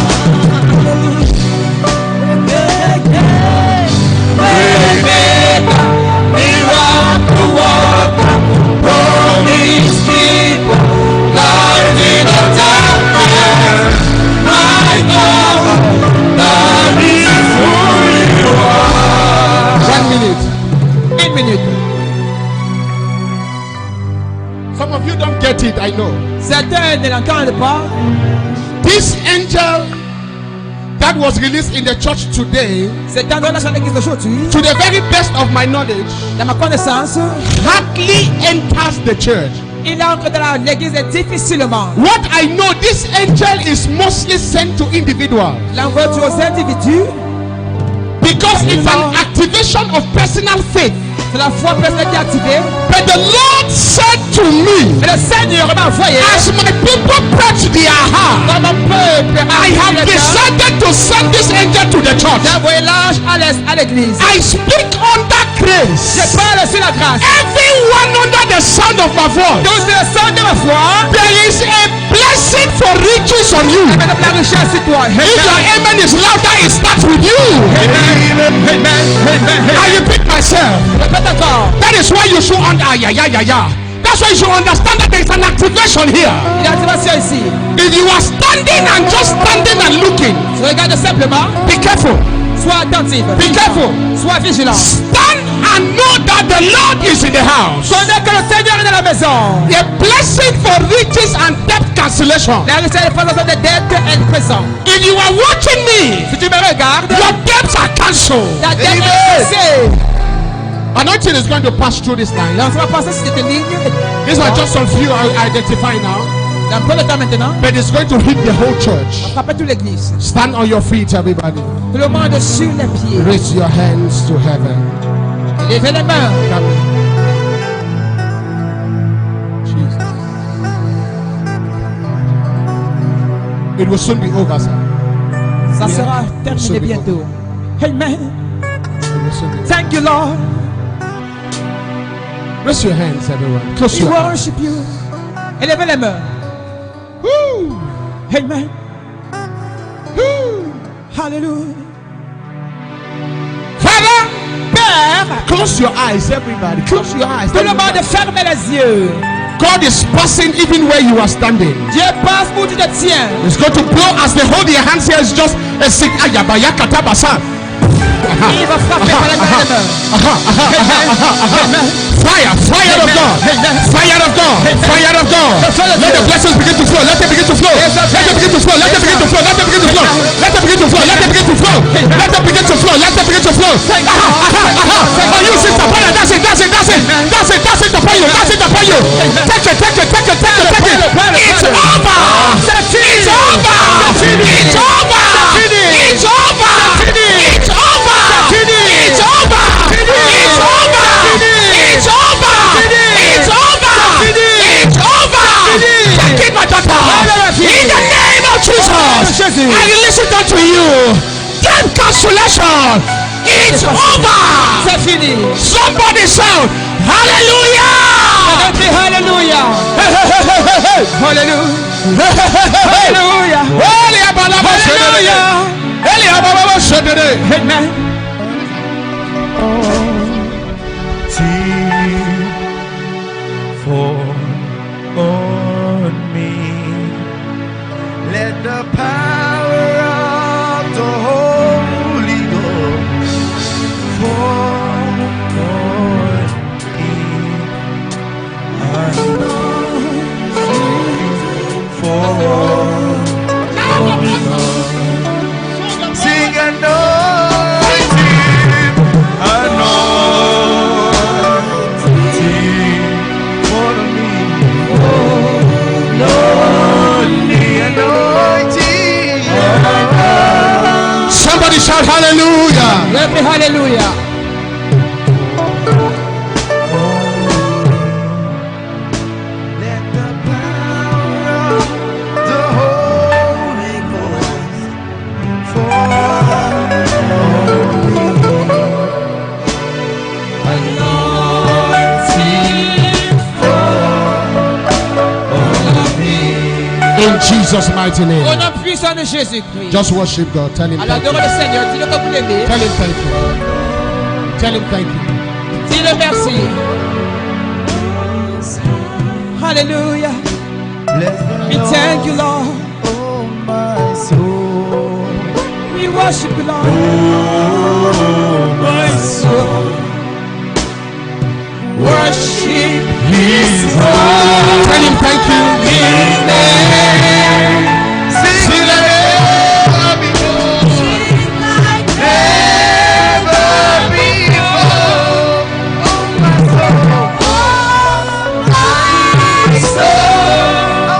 Waymaker, miracle worker, promise keeper, light in the darkness. My God, that is who you are. 1 minute. Une minute. Some of you don't get it, I know. Certains ne l'entendent pas. This angel that was released in the church today, Cet endroit-là dans l'église d'aujourd'hui, to the very best of my knowledge, dans ma connaissance, hardly enters the church. il entre dans l'église difficilement. What I know, this angel is mostly sent to individuals L'envoi aux individus, because it's an activation of personal faith. c'est la foi personnelle qui est activée. But the Lord said to me, Et le Seigneur m'a envoyé. as my people press their heart, Dans mon peuple, I have decided to send this angel to the church. d'envoyer l'ange à l'église. I speak under Je grace. parle sur la grâce. Everyone under the sound of my voice, Tous le sang de ma foi, there is a blessing for riches on you. avec la richesse sur toi. If your amen is louder, it starts with you. I repeat myself. Répète encore. That is why you should That's why you should understand that there is an activation here. Il y a activation ici. If you are standing and just standing and looking, Tu regardes simplement. be careful. Sois attentif. Be careful. Sois vigilant. Stand and know that the Lord is in the house. Connais que le Seigneur est dans la maison. A blessing for riches and debt cancellation. La richesse et présentation des dettes est présent. If you are watching me, Si tu me regardes, your debts are cancelled. la dette est cassée. Anointing is going to pass through this line. Là, on va passer sur cette ligne. These are just some few I identify now, Dans peu de temps maintenant, but it's going to hit the whole church. frappez toute l'église. Stand on your feet, everybody. Tout le monde sur les pieds. Raise your hands to heaven. Levez les mains. Come. Jesus. It will soon be over, sir. Ça sera terminé bientôt. Amen. It will soon be over. Thank you, Lord. Raise your hands, everyone. Close We your eyes. worship you. Élevez les mains. Woo! Amen. Woo! Hallelujah. Father, Père, Close your eyes, everybody. Close your eyes. tout le monde ferme les yeux. God is passing even where you are standing. Dieu passe où tu te tiens. It's going to blow as they hold your hands here. It's just a sick. Il va frapper par les mains. Fire, fire of God, fire of God, fire of God. Let the blessings begin to flow. Let them begin to flow. Let them begin to flow. Let them begin to flow. Let them begin to flow. Let them begin to flow. Let them begin to flow. Let them begin to flow. Let them begin to flow. Oh, you sister, brother, that's it, that's it, that's it, that's it, that's it upon you, that's it upon you. Take it, take it, take it, take it, take it. It's over. It's over. It's over. It's over. It's over. It's over. It's over. It's over. It's over. It's over. Take it, my daughter. In the name of Jesus, I release it unto you. Get consolation. It's over. C'est fini. Somebody shout, hallelujah. Hallelujah. Hallelujah. Hallelujah. Hallelujah. Amen. Fall on me. Let the power of the Holy Ghost fall on me. Fall on me. Sing anointing, anointing, follow me, anointing. Somebody shout hallelujah. Let me hallelujah. Let the power of the Holy Ghost fall on me. Anointing fall on me. In Jesus' mighty Au name. nom puissant de Jésus-Christ. Just worship God. Tell him Alors thank you. adorez le Seigneur. Dis-le que vous l'aimez. Tell him thank you. Tell him thank you. Dis-le merci. Hallelujah. Bless the We thank you, Lord. oh my soul. We worship you, Lord. Oh my soul. Worship His Tell him thank you. Sing never before. Never before. Oh my soul. I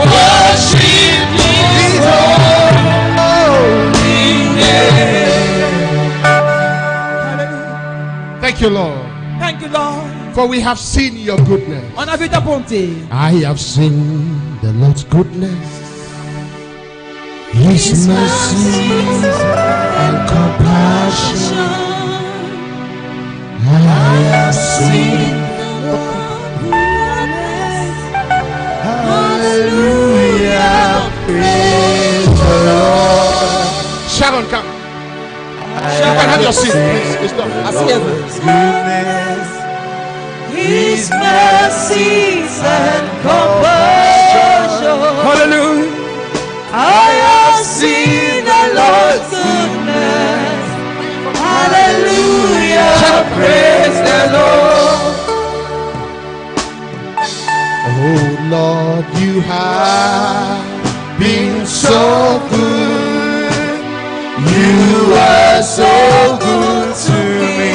worship His holy name. Thank you, Lord. Thank you, Lord. For we have seen your goodness. On a vu ta bonté. I have seen the Lord's goodness, His mercy and compassion. I have seen. Hallelujah. Praise the Lord. Sharon, come. You can have your seat. Please, it's done. Asseyez-vous. Goodness, His mercies and compassion. Hallelujah. I have seen the Lord's goodness. Hallelujah. Praise the Lord. Oh Lord, you have been so good. You are so good to me.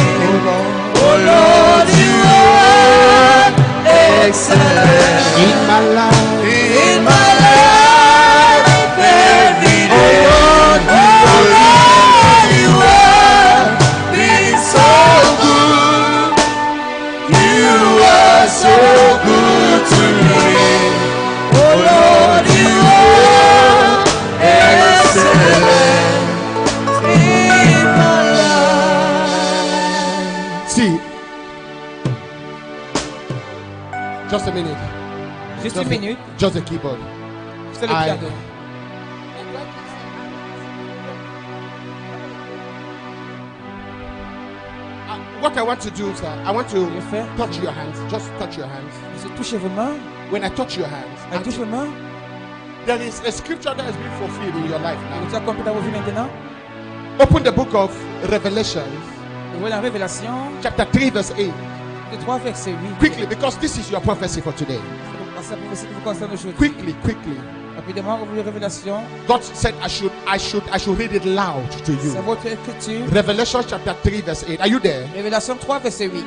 Oh Lord, you are excellent In my life, in my life every day. Oh Lord, you have been so good. You are so good to me. Oh Lord, you are excellent in my life. see, just a minute. Juste une minute. Just the keyboard. C'est le piano. what I want to do, sir, I want to Je vais faire. touch your hands. Just touch your hands. Je touche vos mains. When I touch your hands, Elle touche vos mains. there is a scripture that has been fulfilled in your life Tu now. as compris dans vos vies maintenant. Open the book of Revelation, Vous voyez dans Révélation, chapter 3, verse 8. 3 verset 8. Quickly, because this is your prophecy for today. C'est la prophétie qui vous concerne aujourd'hui. Quickly. Rapidement, vous voulez Révélation. God said I should read it loud to you. C'est votre écriture. Revelation chapter 3, verse 8. Are you there? Révélation 3 verset 8.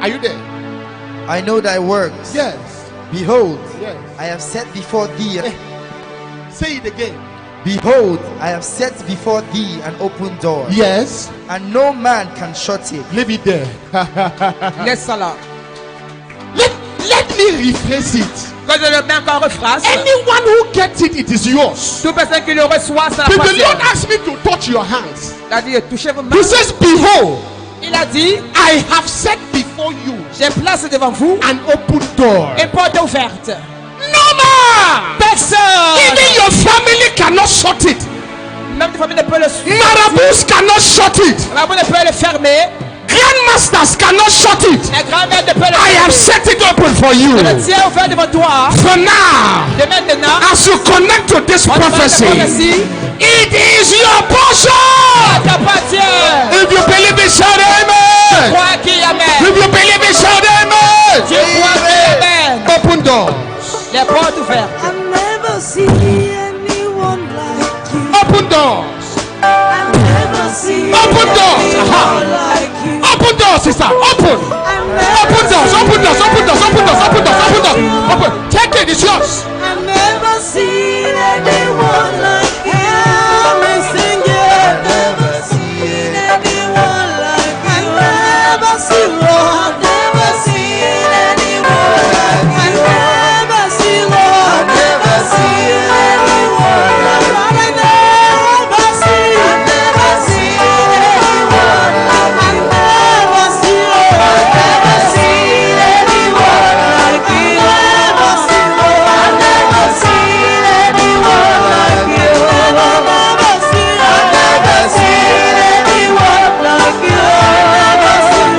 Are you there? I know thy works. Yes. Behold, Yes. I have set before thee. Say it again. Behold, I have set before thee an open door, Yes. and no man can shut it. Leave it there. Laisse ça là. Let me rephrase it. Quand je le mets encore en phrase, Anyone who gets it, it is yours. toute personne qui le reçoit, ça Did the appartient. Lord ask me to touch your hands? Il a dit, touchez vos mains. He says, behold, Il a dit, I have set before you j'ai placé devant vous an open door. une porte ouverte. No man! Personne, Even your family cannot shut it. même des familles ne peuvent le suivre. Marabouts cannot shut it. Vous ne pouvez le fermer. Grandmasters cannot shut it. La grand-mère ne peut le I have fermer. set it open for you. Je le tiens ouvert devant toi. For now, De maintenant, as you connect to this on va prophecy, faire prophétie. it is your portion. T'appartient. If you believe it, shout amen. Crois qu'il y a amen. If you believe it, shout amen. Tu crois qu'il y a amen. Open doors. Les portes ouvertes. I've never seen anyone like you. Open doors. I've never seen Open doors. anyone like you. Open doors, sister. Open. I've never Open doors. seen Open doors. Open doors. Open doors. Open doors. Open doors. Open. Take it. It's yours. I've never seen anyone like you. I'm singing. I've never seen anyone like you. I've never seen one. I've never seen anyone like you. I've never seen one. I've never seen anyone like you. I've never seen. I've never seen anyone like you. I've never seen. I've never seen anyone like you. I've never seen. I've never seen anyone like you. I've never seen. I've never seen anyone like you. I've never seen.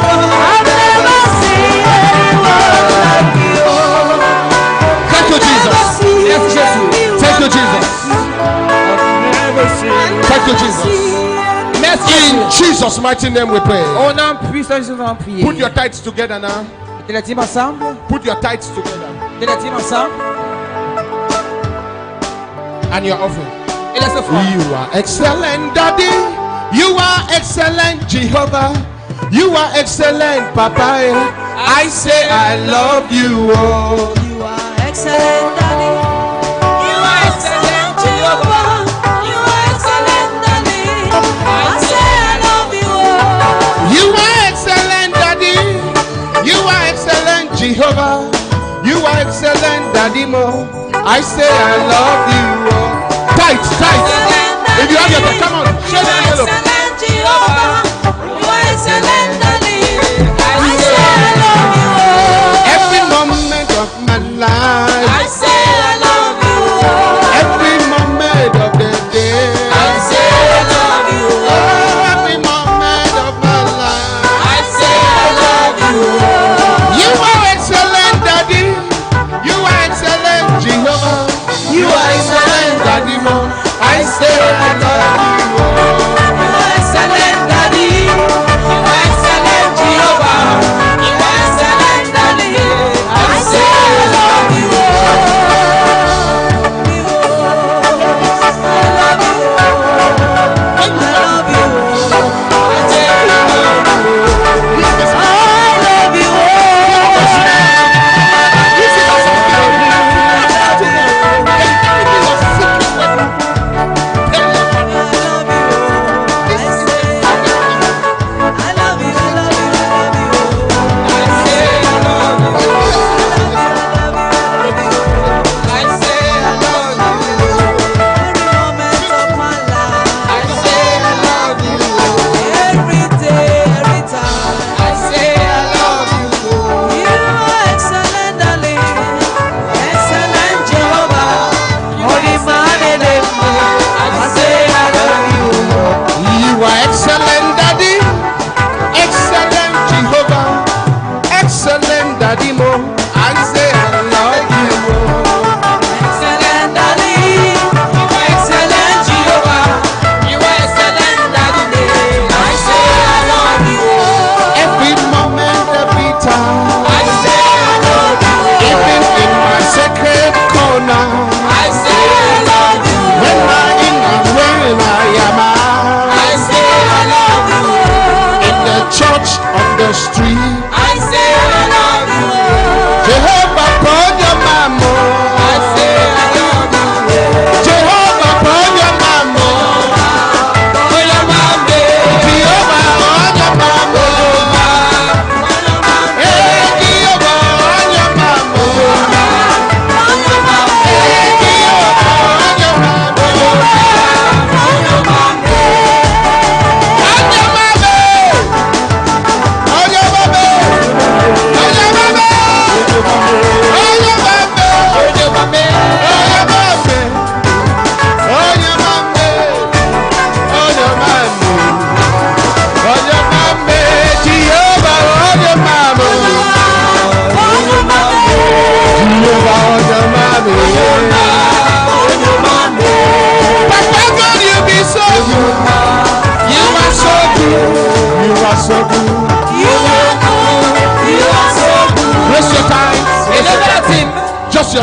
I've never seen anyone like you. Thank you, Jesus. Merci Jésus. Thank you, Jesus. Never seen. Thank you, Jesus. Merci In Jésus. Jesus' mighty name we pray. Au nom puissant de Jésus, nous allons prier. Put your tithes together now. De les dire ensemble. Put your tithes together. De les dire ensemble. And your offering. Et laisse offrande. You are excellent, Daddy. You are excellent, Jehovah. You are excellent, Papa. I say I love you. Oh. You are excellent, Daddy. You are excellent, Jehovah. You are excellent, Daddy. I say I love you. You are excellent, Daddy. You are excellent, Jehovah. You are excellent, Daddy Mo. I say I love you. Oh. Tight. If you have your time, come on. Show the envelope. Excellent, Jehovah. You are excellent, Daddy. I say I love you. Every moment of my life. I say I love you. Every moment of the day. I say I love you. Every moment of my life. I say I love you. You are excellent, Daddy. You are excellent, Jehovah. You are excellent, Daddy Mo. I say I love you. You are excellent, Daddy. You are excellent, Jehovah. You are excellent, Daddy. I say I love you. I love you. I love you. I say I love you. I love you. I love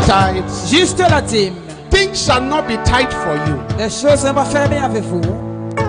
tithes, Juste la dîme. things shall not be tight for you. Les choses ne vont pas fermer avec vous.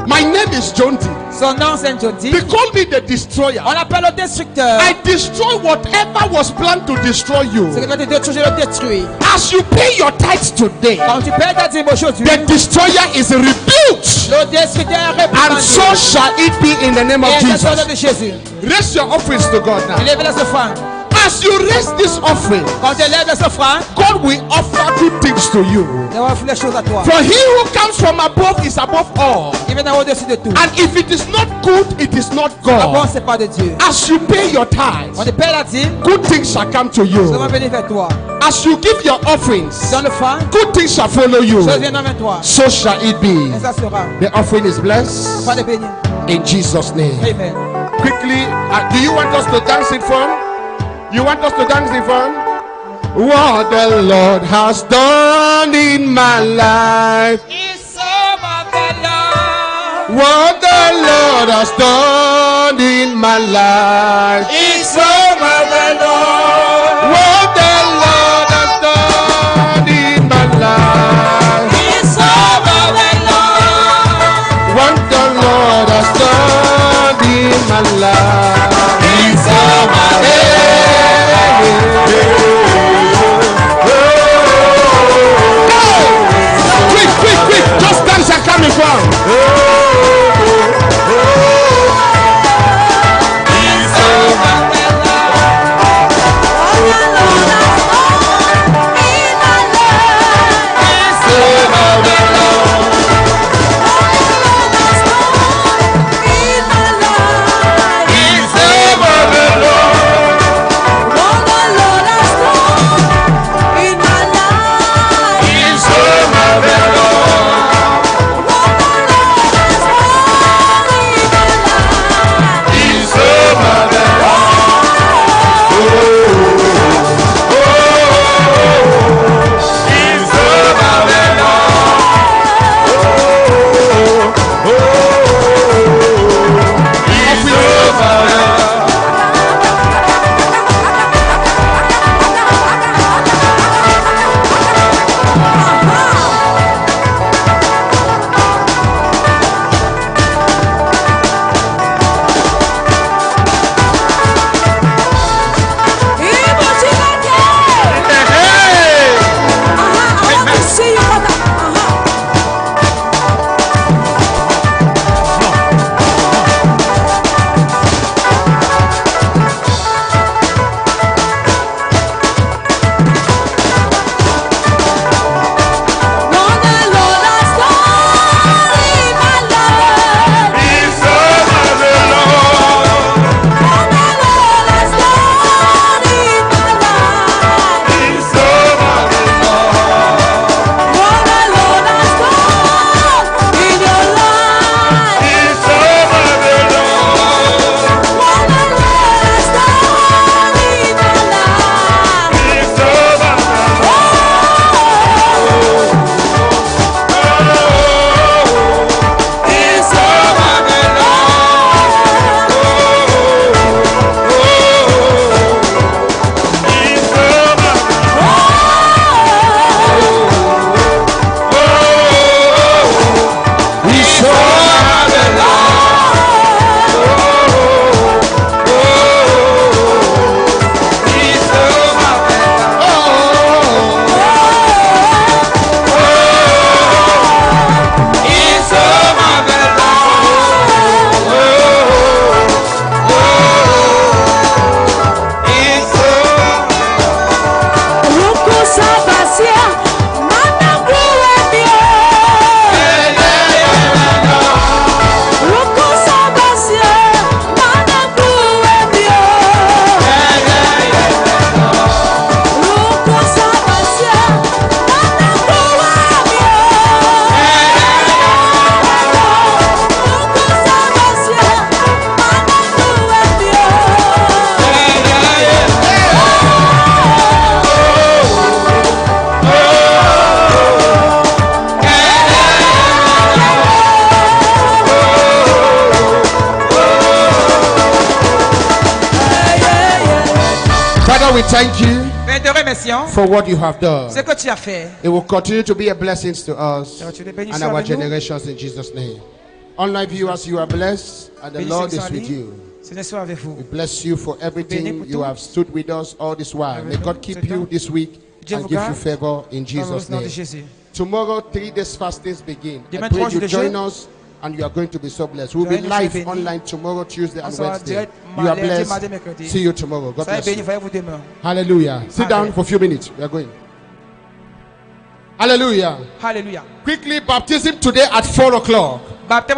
My name is Jonty. Son nom c'est Jody. They call me the destroyer. On l'appelle le destructeur. I destroy whatever was planned to destroy you. C'est que quand tu détruis, je le détruis. As you pay your tithes today, Quand tu payes ta dîme aujourd'hui, the destroyer is rebuked. le destructeur est And répandu. so shall it be in the name of Et c'est au nom Jesus. de Jésus. Raise your offerings to God now. Lève les offrandes. As you raise this offering, Quand tu lèves les offrandes, God will offer good things to you. il va offrir les choses à toi. For he who comes from above is above all. Il vient au-dessus de tout. And if it is not good, it is not La bonne, God. c'est pas de Dieu. As you pay your tithes, On te paye la dîme, good things shall come to ça va you. venir vers toi. As you give your offerings, Dans le franc, good things shall follow you. ça viendra vers toi. So shall it be. Et ça sera. The offering is blessed Pas de béni. in Jesus' name. Amen. Quickly, do you want us to dance it fun? You want us to dance it fun? What the Lord has done in my life. What the Lord has done in my life. What the Lord has done in my life. What the Lord has done in my life. Quick, quick, quick! Just dance and come in front. we thank you te remercions for what you have done. ce que tu as fait. It will continue to be a blessing to us Ça va être une bénédiction and our avec nous. generations in Jesus' name. Online viewers, you are blessed and the Bénis ceux Lord qui sont is en with ligne. you. Seigneur soit avec vous. We bless you for everything pour you tout. have stood with us all this while. May God keep you this week Dieu and vous give you garde. favor in Dans Jesus' le nom de name. Jésus. Tomorrow, 3 days fastings begin. I Demain, pray 3 jours you de join jeûne. us and you are going to be so blessed. We'll be Soyez live bénis. online tomorrow, Tuesday On and sera Wednesday. direct You are lundi, mardi, blessed. mercredi. See you tomorrow. God Soyez bless you. bénis, voyez-vous demain. Hallelujah. Sit Amen. down for a few minutes. We are going. Hallelujah. Alléluia. Quickly, baptism today at 4 o'clock. Baptême